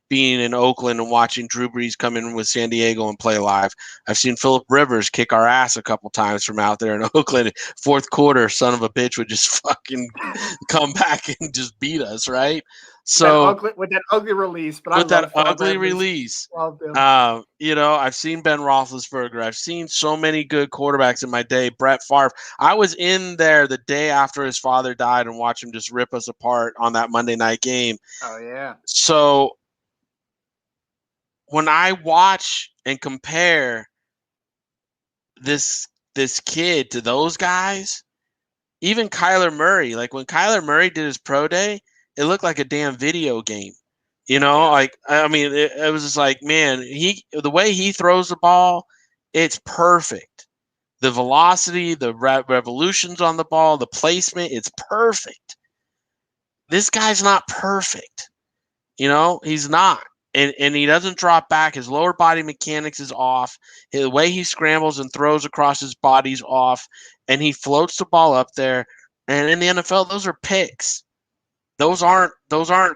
being in Oakland and watching Drew Brees come in with San Diego and play live. I've seen Phillip Rivers kick our ass a couple times from out there in Oakland. Fourth quarter, son of a bitch would just fucking come back and just beat us, right? So with that ugly release, but with that ugly release, I've seen Ben Roethlisberger. I've seen so many good quarterbacks in my day. Brett Favre. I was in there the day after his father died and watched him just rip us apart on that Monday night game. Oh yeah. So when I watch and compare this kid to those guys, even Kyler Murray, like when Kyler Murray did his pro day, it looked like a damn video game, it was just like, man, the way he throws the ball, it's perfect. The velocity, the revolutions on the ball, the placement, it's perfect. This guy's not perfect. He's not. And he doesn't drop back. His lower body mechanics is off. The way he scrambles and throws across his body's off. And he floats the ball up there. And in the NFL, those are picks. Those aren't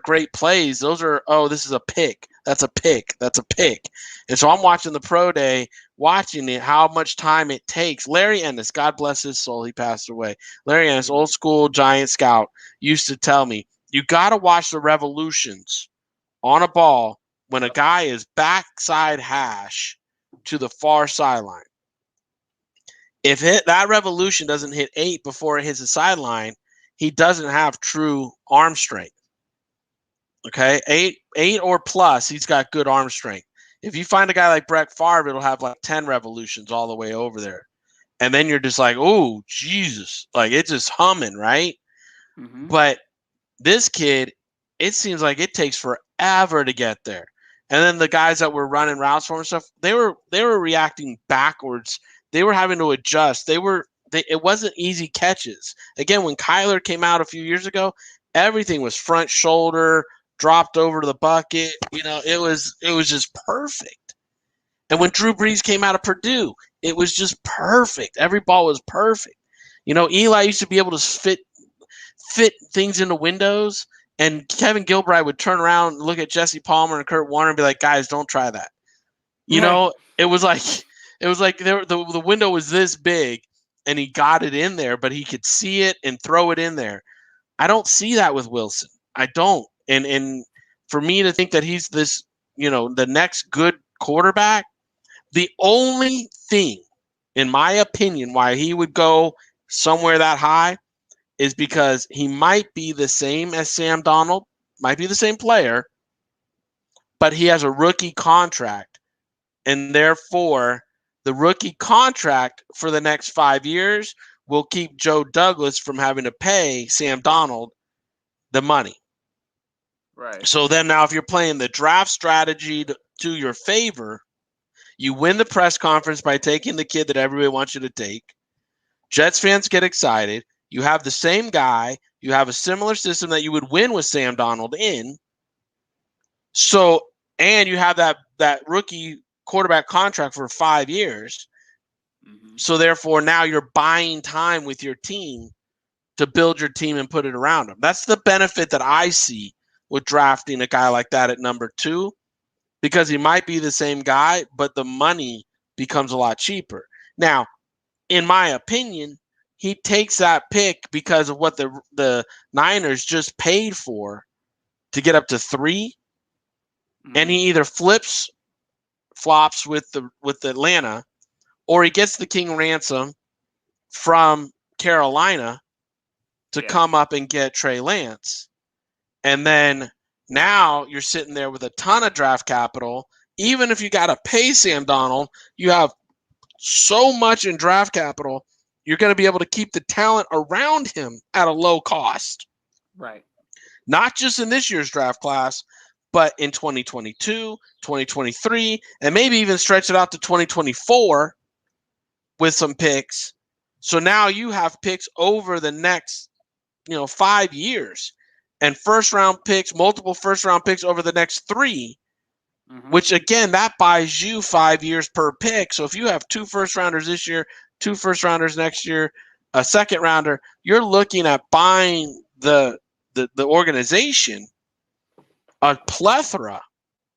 great plays. Those are, this is a pick. That's a pick. That's a pick. And so I'm watching the pro day, watching it, how much time it takes. Larry Ennis, God bless his soul, he passed away. Larry Ennis, old school Giant scout, used to tell me, you got to watch the revolutions on a ball when a guy is backside hash to the far sideline. If that revolution doesn't hit 8 before it hits the sideline, he doesn't have true arm strength. Okay, 8 or plus, he's got good arm strength. If you find a guy like Brett Favre, it'll have 10 revolutions all the way over there. And then you're just like, oh, Jesus. It's just humming, right? Mm-hmm. But this kid, it seems like it takes forever to get there. And then the guys that were running routes for him and stuff, they were reacting backwards. They were having to adjust. It wasn't easy catches. Again, when Kyler came out a few years ago, everything was front shoulder, dropped over to the bucket. It was just perfect. And when Drew Brees came out of Purdue, it was just perfect. Every ball was perfect. Eli used to be able to fit things into windows And Kevin Gilbride would turn around, look at Jesse Palmer and Kurt Warner, and be like, "Guys, don't try that." You know, it was like the window was this big, and he got it in there, but he could see it and throw it in there. I don't see that with Wilson. I don't. And for me to think that he's this, the next good quarterback, the only thing, in my opinion, why he would go somewhere that high is because he might be the same as Sam Darnold, might be the same player, but he has a rookie contract. And therefore, the rookie contract for the next 5 years will keep Joe Douglas from having to pay Sam Darnold the money. Right. So then now if you're playing the draft strategy to your favor, you win the press conference by taking the kid that everybody wants you to take. Jets fans get excited. You have the same guy. You have a similar system that you would win with Sam Darnold in. So, and you have that rookie quarterback contract for 5 years. Mm-hmm. So therefore, now you're buying time with your team to build your team and put it around them. That's the benefit that I see with drafting a guy like that at number 2, because he might be the same guy, but the money becomes a lot cheaper. Now, in my opinion, he takes that pick because of what the Niners just paid for to get up to 3, and he either flops with Atlanta, or he gets the king ransom from Carolina to come up and get Trey Lance. And then now you're sitting there with a ton of draft capital. Even if you got to pay Sam Darnold, you have so much in draft capital, you're going to be able to keep the talent around him at a low cost. Right. Not just in this year's draft class, but in 2022, 2023, and maybe even stretch it out to 2024 with some picks. So now you have picks over the next, 5 years, and multiple first round picks over the next 3, which again, that buys you 5 years per pick. So if you have 2 first rounders this year, 2 first rounders next year, a second rounder, you're looking at buying the organization a plethora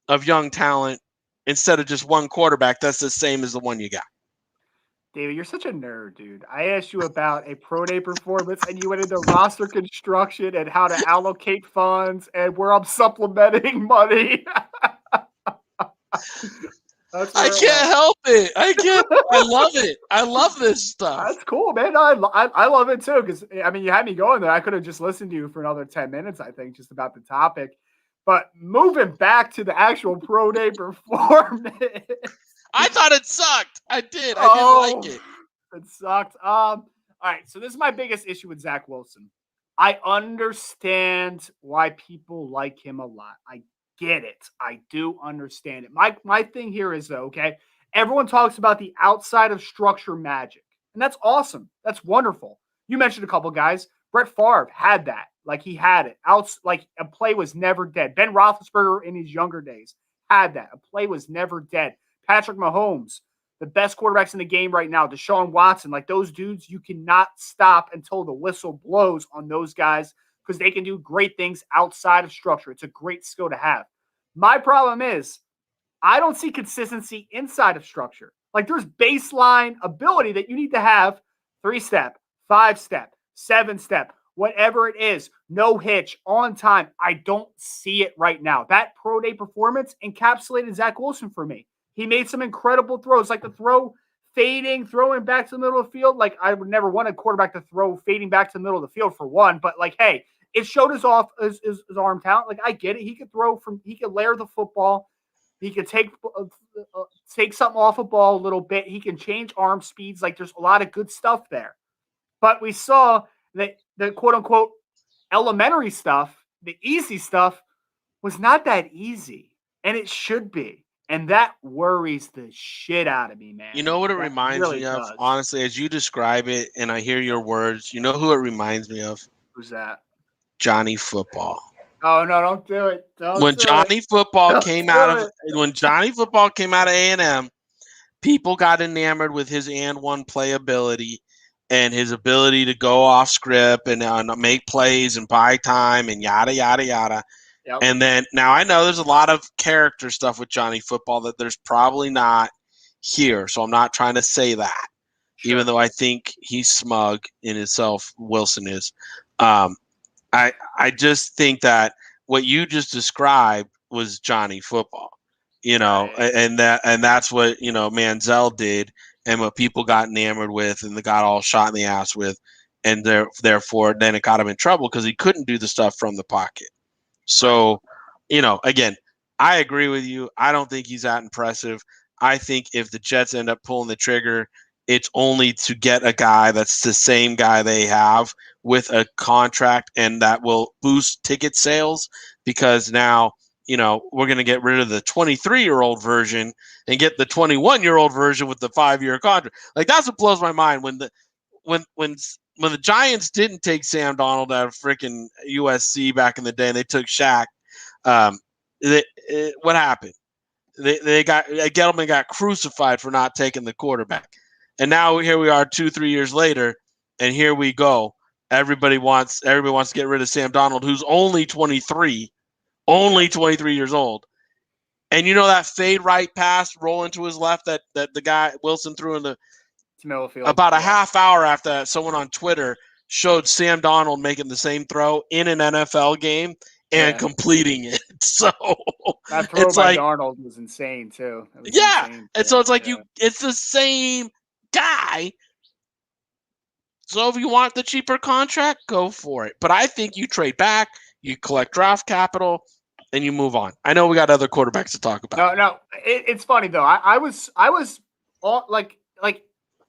of young talent instead of just one quarterback that's the same as the one you got. David, you're such a nerd, dude. I asked you about a pro day performance, and you went into roster construction and how to allocate funds and where I'm supplementing money. I can't help it. I love it. I love this stuff. That's cool, man. I love it too, because you had me going there. I could have just listened to you for another 10 minutes, I think, just about the topic. But moving back to the actual pro day performance. I thought it sucked. I did. I didn't like it. It sucked. All right. So this is my biggest issue with Zach Wilson. I understand why people like him a lot. I get it. I do understand it. My thing here is, though, okay, everyone talks about the outside of structure magic, and that's awesome. That's wonderful. You mentioned a couple guys. Brett Favre had that. Like, he had it. Like, a play was never dead. Ben Roethlisberger in his younger days had that. A play was never dead. Patrick Mahomes, the best quarterbacks in the game right now. Deshaun Watson, like those dudes, you cannot stop until the whistle blows on those guys because they can do great things outside of structure. It's a great skill to have. My problem is I don't see consistency inside of structure. Like, there's baseline ability that you need to have 3-step, 5-step, 7-step, whatever it is, no hitch, on time. I don't see it right now. That pro day performance encapsulated Zach Wilson for me. He made some incredible throws, like the throw fading, throwing back to the middle of the field. Like, I would never want a quarterback to throw fading back to the middle of the field for one, but like, hey, it showed his arm talent. Like, I get it. He could layer the football. He could take something off a ball a little bit. He can change arm speeds. Like, there's a lot of good stuff there. But we saw that the quote unquote elementary stuff, the easy stuff, was not that easy. And it should be. And that worries the shit out of me, man. You know what it reminds me of? Honestly, as you describe it and I hear your words, you know who it reminds me of? Who's that? Johnny Football. Oh, no, don't do it. When Johnny Football came out of A&M, people got enamored with his and one playability, and his ability to go off script and make plays and buy time and yada, yada, yada. Yep. And then now I know there's a lot of character stuff with Johnny Football that there's probably not here. So I'm not trying to say that, even though I think he's smug in himself. Wilson is. I just think that what you just described was Johnny Football, Right. and that's what Manziel did, and what people got enamored with, and they got all shot in the ass with, and therefore then it got him in trouble because he couldn't do the stuff from the pocket. So, again, I agree with you. I don't think he's that impressive. I think if the Jets end up pulling the trigger, it's only to get a guy that's the same guy they have with a contract, and that will boost ticket sales because now, we're going to get rid of the 23-year-old version and get the 21-year-old version with the 5-year contract. Like, that's what blows my mind when the Giants didn't take Sam Darnold out of freaking USC back in the day and they took Shaq. What happened? Gettleman got crucified for not taking the quarterback. And now here we are 2-3 years later, and here we go. Everybody wants to get rid of Sam Darnold, who's only 23 years old. And that fade right pass rolling to his left that the guy Wilson threw in the middle field. About a half hour after that, someone on Twitter showed Sam Darnold making the same throw in an NFL game and completing it. So that throw by Darnold was insane too. Insane. And so it's like it's the same guy. So if you want the cheaper contract, go for it. But I think you trade back, you collect draft capital, and you move on. I know we got other quarterbacks to talk about. No, it's funny though. I was all like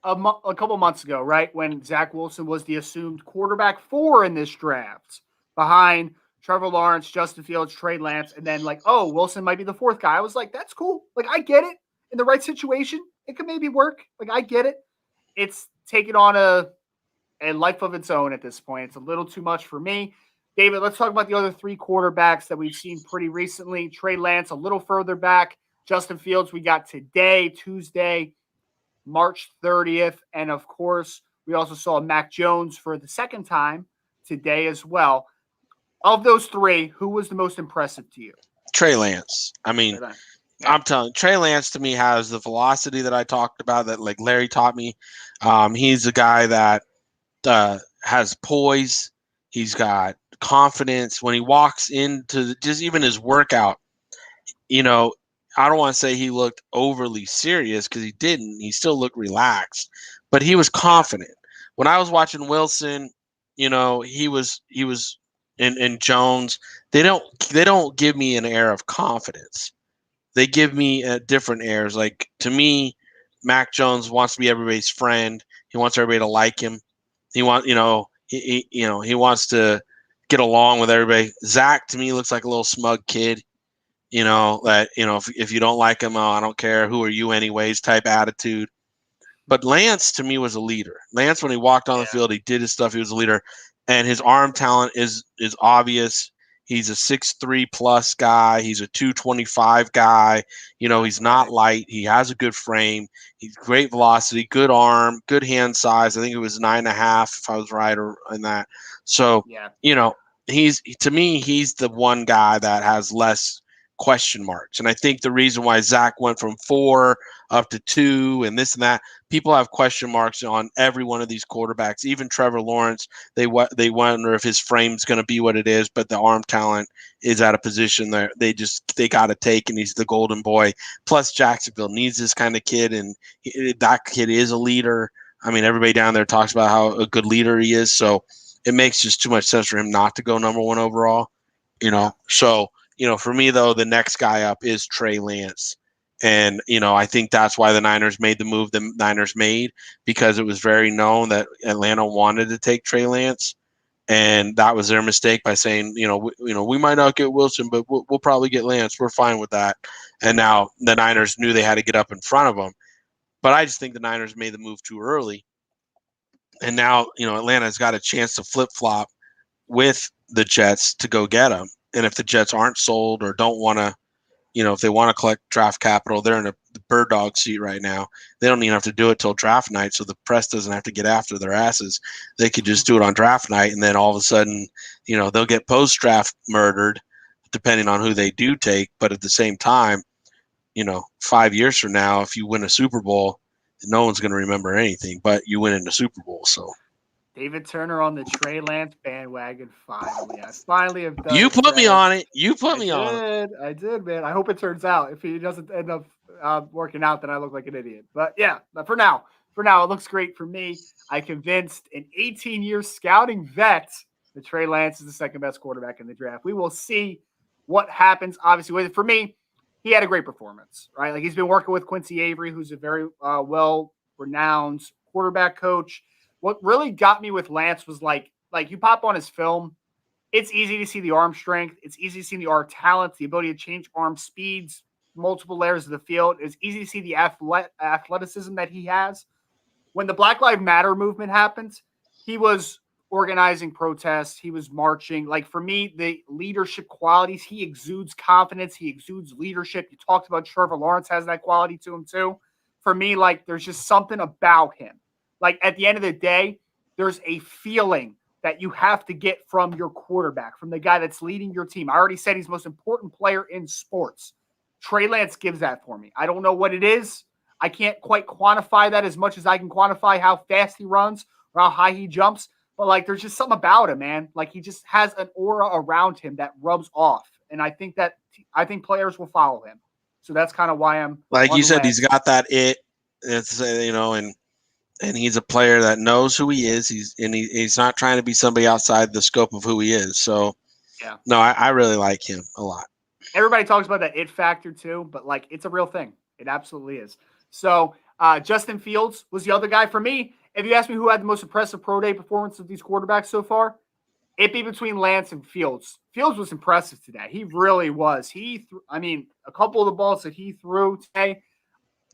a couple months ago, right, when Zach Wilson was the assumed quarterback 4 in this draft behind Trevor Lawrence, Justin Fields, Trey Lance, and then Wilson might be the 4th guy. I was like, that's cool. Like, I get it. In the right situation, it could maybe work. Like, I get it. It's taken on a life of its own at this point. It's a little too much for me. David, let's talk about the other 3 quarterbacks that we've seen pretty recently. Trey Lance a little further back. Justin Fields we got today, Tuesday, March 30th. And, of course, we also saw Mac Jones for the second time today as well. Of those 3, who was the most impressive to you? Trey Lance. I mean, I'm telling you, Trey Lance to me has the velocity that I talked about that like Larry taught me. He's a guy that has poise. He's got confidence. When he walks into just even his workout, I don't want to say he looked overly serious because he didn't. He still looked relaxed, but he was confident. When I was watching Wilson, he was and Jones. They don't give me an air of confidence. They give me different airs. Like to me, Mac Jones wants to be everybody's friend. He wants everybody to like him. He wants he wants to get along with everybody. Zach to me looks like a little smug kid. If you don't like him, I don't care. Who are you anyways? Type attitude. But Lance to me was a leader. Lance, when he walked on the field, he did his stuff. He was a leader, and his arm talent is obvious. He's a 6'3 plus guy. He's a 225 guy. He's not light. He has a good frame. He's great velocity, good arm, good hand size. I think it was 9.5 if I was right in that. So he's the one guy that has less question marks. And I think the reason why Zach went from 4 up to 2 and this and that, people have question marks on every one of these quarterbacks. Even Trevor Lawrence, they wonder if his frame's going to be what it is, but the arm talent is at a position there they got to take, and he's the golden boy. Plus Jacksonville needs this kind of kid, and that kid is a leader. I mean, everybody down there talks about how a good leader he is, so it makes just too much sense for him not to go number 1 overall. So for me, though, the next guy up is Trey Lance. And, I think that's why the Niners made the move the Niners made, because it was very known that Atlanta wanted to take Trey Lance. And that was their mistake by saying, we might not get Wilson, but we'll probably get Lance. We're fine with that. And now the Niners knew they had to get up in front of him. But I just think the Niners made the move too early. And now, Atlanta's got a chance to flip-flop with the Jets to go get him. And if the Jets aren't sold or don't want to, if they want to collect draft capital, they're in a bird dog seat right now. They don't even have to do it till draft night, so the press doesn't have to get after their asses. They could just do it on draft night, and then all of a sudden, they'll get post-draft murdered, depending on who they do take. But at the same time, 5 years from now, if you win a Super Bowl, no one's going to remember anything, but you win in the Super Bowl. So David Turner on the Trey Lance bandwagon. Finally, I finally have done. You put me on it. You put me on it. I did, man. I hope it turns out. If he doesn't end up working out, then I look like an idiot. But yeah, but for now, it looks great for me. I convinced an 18-year scouting vet that Trey Lance is the second best quarterback in the draft. We will see what happens. Obviously, with it for me, he had a great performance, right? Like he's been working with Quincy Avery, who's a very well-renowned quarterback coach. What really got me with Lance was like you pop on his film, it's easy to see the arm strength. It's easy to see the arm talent, the ability to change arm speeds, multiple layers of the field. It's easy to see the athleticism that he has. When the Black Lives Matter movement happened, he was organizing protests. He was marching. Like for me, the leadership qualities, he exudes confidence. He exudes leadership. You talked about Trevor Lawrence has that quality to him too. For me, like there's just something about him. Like at the end of the day, there's a feeling that you have to get from your quarterback, from the guy that's leading your team. I already said he's the most important player in sports. Trey Lance gives that for me. I don't know what it is. I can't quite quantify that as much as I can quantify how fast he runs or how high he jumps. But like, there's just something about him, man. Like he just has an aura around him that rubs off. And I think players will follow him. So that's kind of why I'm like you said, he's got that it. It's and he's a player that knows who he is. He's not trying to be somebody outside the scope of who he is. So, yeah, no, I really like him a lot. Everybody talks about that it factor too, but like it's a real thing. It absolutely is. So, Justin Fields was the other guy for me. If you ask me who had the most impressive pro day performance of these quarterbacks so far, it'd be between Lance and Fields. Fields was impressive today. He really was. A couple of the balls that he threw today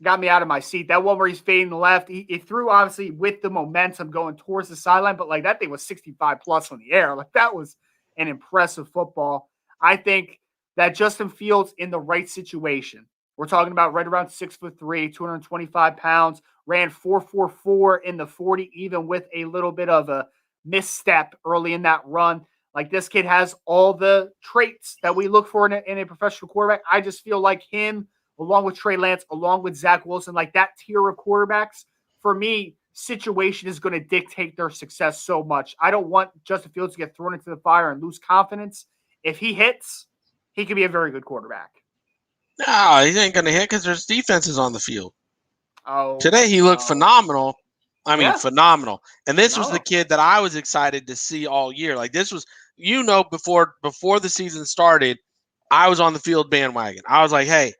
got me out of my seat. That one where he's fading left, he threw obviously with the momentum going towards the sideline, but like that thing was 65 plus on the air. Like that was an impressive football. I think that Justin Fields in the right situation. We're talking about right around 6'3", 225 pounds, ran 4.44 in the 40, even with a little bit of a misstep early in that run. Like this kid has all the traits that we look for in a professional quarterback. I just feel like him, along with Trey Lance, along with Zach Wilson, like that tier of quarterbacks, for me, situation is going to dictate their success so much. I don't want Justin Fields to get thrown into the fire and lose confidence. If he hits, he could be a very good quarterback. No, he ain't going to hit because there's defenses on the field. Oh, today he looked phenomenal. Phenomenal. And this was the kid that I was excited to see all year. Like this was, before the season started, I was on the field bandwagon. I was like, hey,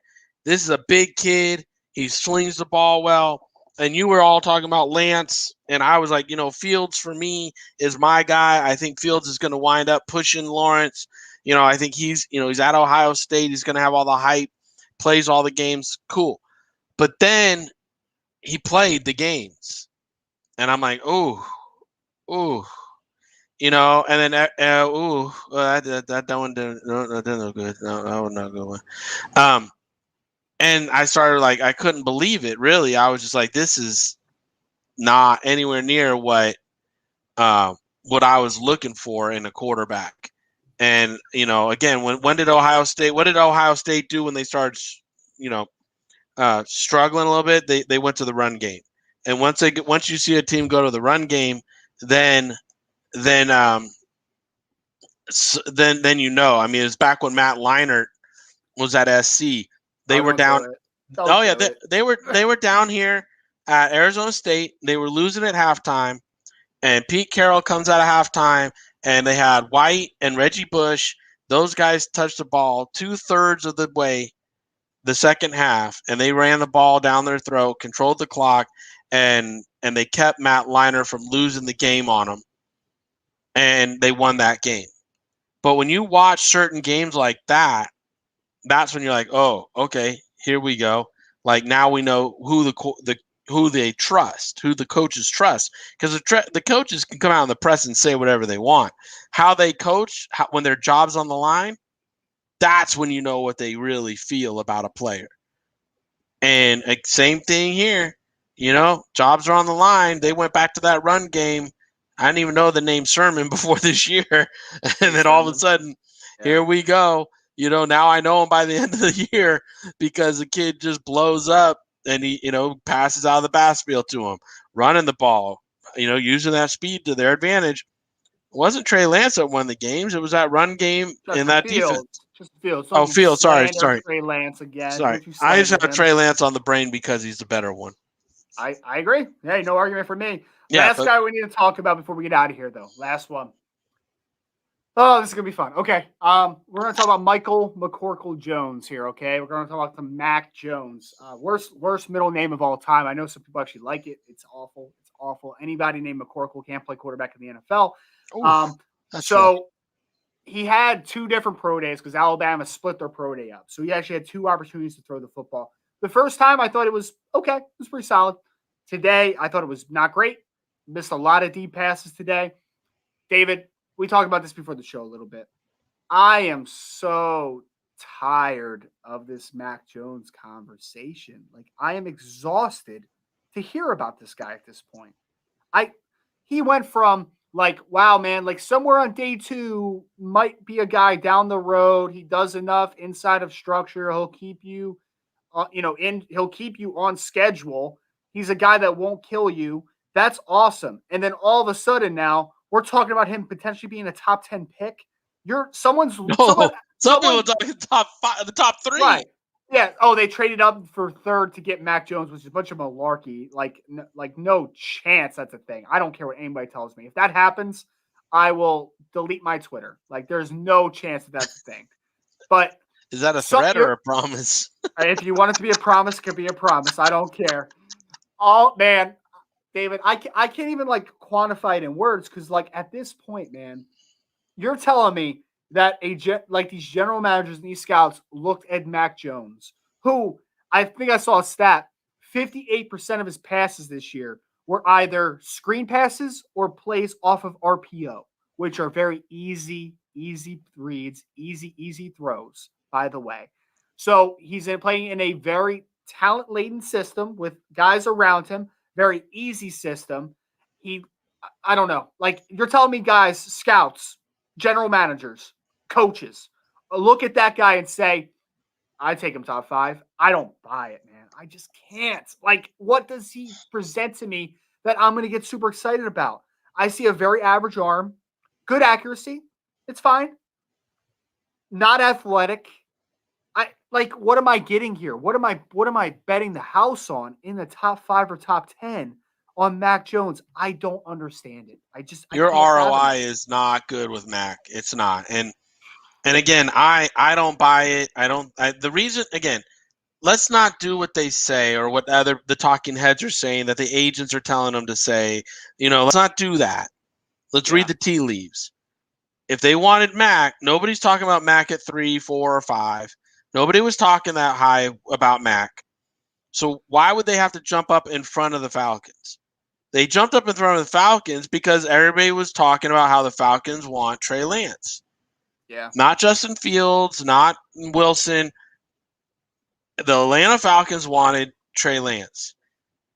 this is a big kid. He slings the ball well. And you were all talking about Lance. And I was like, Fields for me is my guy. I think Fields is going to wind up pushing Lawrence. I think he's at Ohio State. He's going to have all the hype, plays all the games. Cool. But then he played the games. And I'm like, ooh. And then, that one didn't look good. No, that was not a good one. And I started I couldn't believe it. Really, I was just like, this is not anywhere near what I was looking for in a quarterback. And again, what did Ohio State do when they started, struggling a little bit? They went to the run game. And once you see a team go to the run game, then it's back when Matt Leinart was at SC. They were down. They were down here at Arizona State. They were losing at halftime, and Pete Carroll comes out of halftime, and they had White and Reggie Bush. Those guys touched the ball 2/3 of the way the second half, and they ran the ball down their throat, controlled the clock, and they kept Matt Leinart from losing the game on them, and they won that game. But when you watch certain games like that, that's when you're like, oh, okay, here we go. Like now we know who they trust, who the coaches trust, because the coaches can come out in the press and say whatever they want. How they coach, when their job's on the line, that's when you know what they really feel about a player. And same thing here. Jobs are on the line. They went back to that run game. I didn't even know the name Sermon before this year. And then all of a sudden, here we go. Now I know him by the end of the year because the kid just blows up and he, passes out of the backfield to him, running the ball, using that speed to their advantage. It wasn't Trey Lance that won the games. It was that run game in that defense. Just Fields. Fields. Sorry. Trey Lance again. Sorry. I just have Trey Lance on the brain because he's the better one. I agree. Hey, no argument for me. Yeah, Last guy we need to talk about before we get out of here, though. Last one. Oh, this is going to be fun. Okay. We're going to talk about Michael McCorkle Jones here, okay? We're going to talk about the Mac Jones. Worst middle name of all time. I know some people actually like it. It's awful. It's awful. Anybody named McCorkle can't play quarterback in the NFL. So he had 2 different pro days because Alabama split their pro day up. So he actually had 2 opportunities to throw the football. The first time I thought it was okay. It was pretty solid. Today, I thought it was not great. Missed a lot of deep passes today. David, we talked about this before the show a little bit. I am so tired of this Mac Jones conversation. Like, I am exhausted to hear about this guy at this point. He went from like, wow, man, like somewhere on day 2 might be a guy down the road. He does enough inside of structure. He'll keep you, he'll keep you on schedule. He's a guy that won't kill you. That's awesome. And then all of a sudden now we're talking about him potentially being a top 10 pick. Some people talking top 5, the top 3. Right. Yeah. Oh, they traded up for 3rd to get Mac Jones, which is a bunch of malarkey. Like no chance that's a thing. I don't care what anybody tells me. If that happens, I will delete my Twitter. Like, there's no chance that that's a thing. But is that a threat or a promise? If you want it to be a promise, it could be a promise. I don't care. Oh, man, David, I can't even like quantify it in words because like at this point, man, you're telling me that these general managers and these scouts looked at Mac Jones, who I think I saw a stat, 58% of his passes this year were either screen passes or plays off of RPO, which are very easy reads, easy throws, by the way. So he's playing in a very talent-laden system with guys around him, very easy system. I don't know. Like, you're telling me guys, scouts, general managers, coaches, look at that guy and say, I take him top 5. I don't buy it, man. I just can't. Like, what does he present to me that I'm going to get super excited about? I see a very average arm, good accuracy. It's fine. Not athletic. What am I getting here? What am I betting the house on in the top 5 or top 10 on Mac Jones? I don't understand it. Your ROI is not good with Mac. It's not. And again, I don't buy it. The reason, again, let's not do what they say or what the talking heads are saying that the agents are telling them to say. Let's not do that. Let's read the tea leaves. If they wanted Mac, nobody's talking about Mac at 3, 4, or 5. Nobody was talking that high about Mac. So why would they have to jump up in front of the Falcons? They jumped up in front of the Falcons because everybody was talking about how the Falcons want Trey Lance. Yeah. Not Justin Fields, not Wilson. The Atlanta Falcons wanted Trey Lance.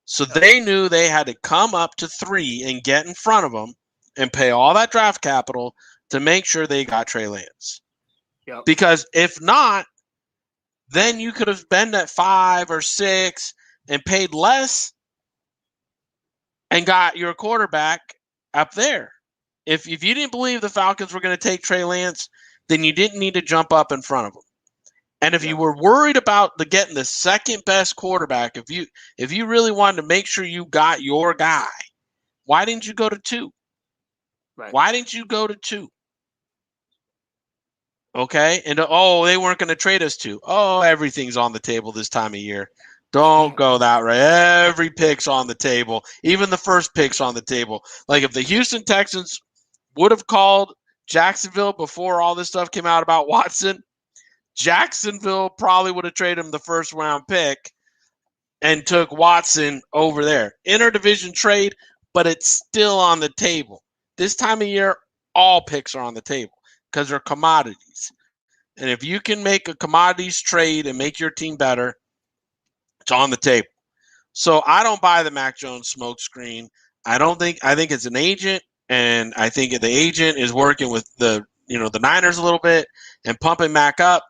So they knew they had to come up to 3 and get in front of them and pay all that draft capital to make sure they got Trey Lance. Yep. Because if not, then you could have been at 5 or 6 and paid less and got your quarterback up there. If you didn't believe the Falcons were going to take Trey Lance, then you didn't need to jump up in front of them. And if you were worried about getting the second best quarterback, if you really wanted to make sure you got your guy, why didn't you go to 2? Right. Why didn't you go to 2? Okay. And they weren't going to trade us 2. Oh, everything's on the table this time of year. Don't go that way. Every pick's on the table. Even the first pick's on the table. Like if the Houston Texans would have called Jacksonville before all this stuff came out about Watson, Jacksonville probably would have traded him the first round pick and took Watson over there. Interdivision trade, but it's still on the table. This time of year, all picks are on the table because they're commodities. And if you can make a commodities trade and make your team better, on the table. So I don't buy the Mac Jones smokescreen. I think it's an agent, and I think the agent is working with the Niners a little bit and pumping Mac up,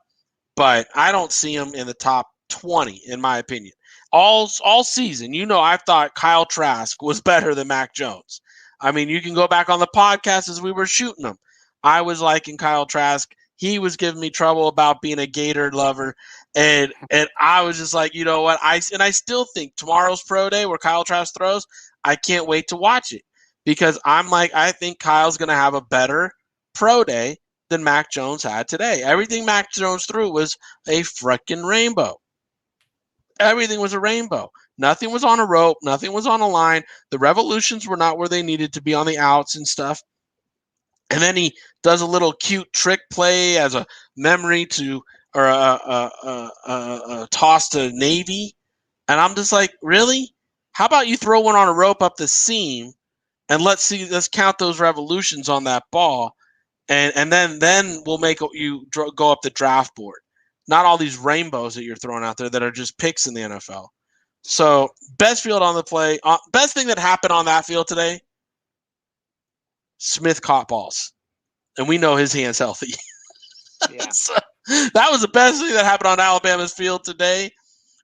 but I don't see him in the top 20 in my opinion. All season, I've thought Kyle Trask was better than Mac Jones. I mean, you can go back on the podcast as we were shooting them. I was liking Kyle Trask. He was giving me trouble about being a Gator lover. And I was just like, you know what? I still think tomorrow's pro day where Kyle Trask throws, I can't wait to watch it because I think Kyle's going to have a better pro day than Mac Jones had today. Everything Mac Jones threw was a freaking rainbow. Everything was a rainbow. Nothing was on a rope. Nothing was on a line. The revolutions were not where they needed to be on the outs and stuff. And then he does a little cute trick play as a memory to or a toss to Navy. And I'm just like, really? How about you throw one on a rope up the seam and let's count those revolutions on that ball. And then we'll make you go up the draft board. Not all these rainbows that you're throwing out there that are just picks in the NFL. So best field on the play. Best thing that happened on that field today, Smith caught balls. And we know his hand's healthy. Yeah. So that was the best thing that happened on Alabama's field today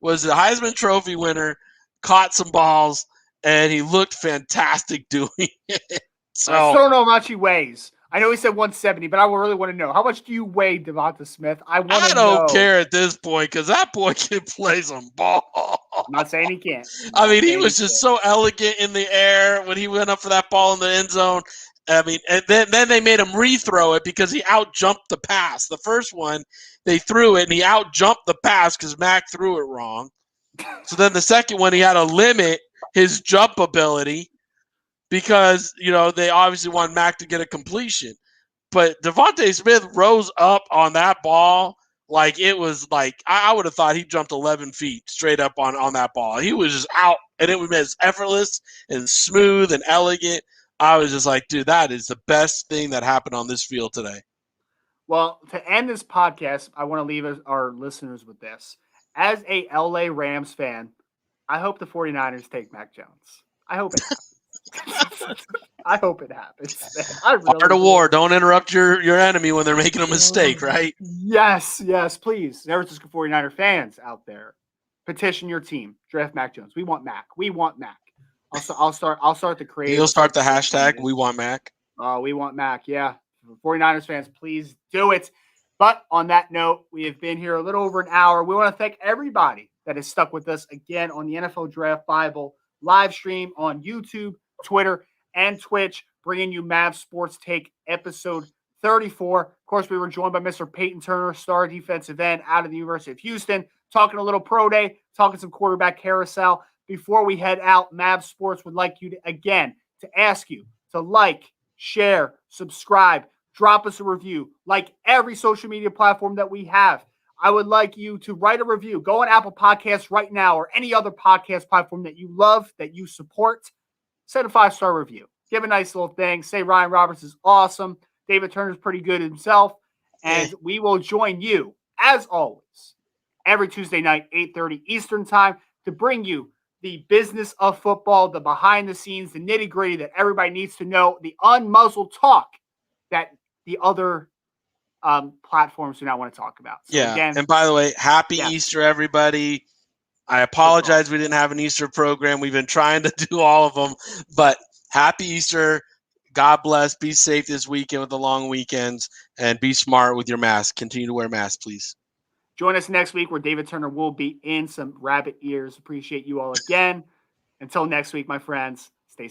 was the Heisman Trophy winner caught some balls, and he looked fantastic doing it. So I still don't know how much he weighs. I know he said 170, but I really want to know. How much do you weigh, Devonta Smith? I don't care at this point because that boy can play some ball. I'm not saying he can't. I mean, he was just so elegant in the air when he went up for that ball in the end zone. I mean, and then they made him rethrow it because he out-jumped the pass. The first one, they threw it, and he out-jumped the pass because Mac threw it wrong. So then the second one, he had to limit his jump ability because, they obviously want Mac to get a completion. But Devontae Smith rose up on that ball like it was like I would have thought he jumped 11 feet straight up on that ball. He was just out, and it was effortless and smooth and elegant. I was just like, dude, that is the best thing that happened on this field today. Well, to end this podcast, I want to leave our listeners with this. As a LA Rams fan, I hope the 49ers take Mac Jones. I hope it happens. I hope it happens. I really Art of war. Don't interrupt your enemy when they're making a mistake, right? Yes, please. San Francisco 49er fans out there, petition your team. Draft Mac Jones. We want Mac. I'll start the creative. You'll start the hashtag. We want Mac. We want Mac. Yeah. 49ers fans, please do it. But on that note, we have been here a little over an hour. We want to thank everybody that has stuck with us again on the NFL Draft Bible live stream on YouTube, Twitter, and Twitch, bringing you Mavs Sports Take episode 34. Of course, we were joined by Mr. Peyton Turner, star defensive end out of the University of Houston, talking a little pro day, talking some quarterback carousel. Before we head out, Mavs Sports would like you to ask you to like, share, subscribe, drop us a review, like every social media platform that we have. I would like you to write a review. Go on Apple Podcasts right now or any other podcast platform that you love, that you support. Send a 5-star review. Give a nice little thing. Say Ryan Roberts is awesome. David Turner's pretty good himself. And we will join you, as always, every Tuesday night, 8:30 Eastern time, to bring you the business of football, the behind the scenes, the nitty gritty that everybody needs to know, the unmuzzled talk that the other platforms do not want to talk about. So again, and by the way, happy Easter, everybody. I apologize we didn't have an Easter program. We've been trying to do all of them, but happy Easter. God bless. Be safe this weekend with the long weekends, and be smart with your mask. Continue to wear masks, please. Join us next week where David Turner will be in some rabbit ears. Appreciate you all again. Until next week, my friends,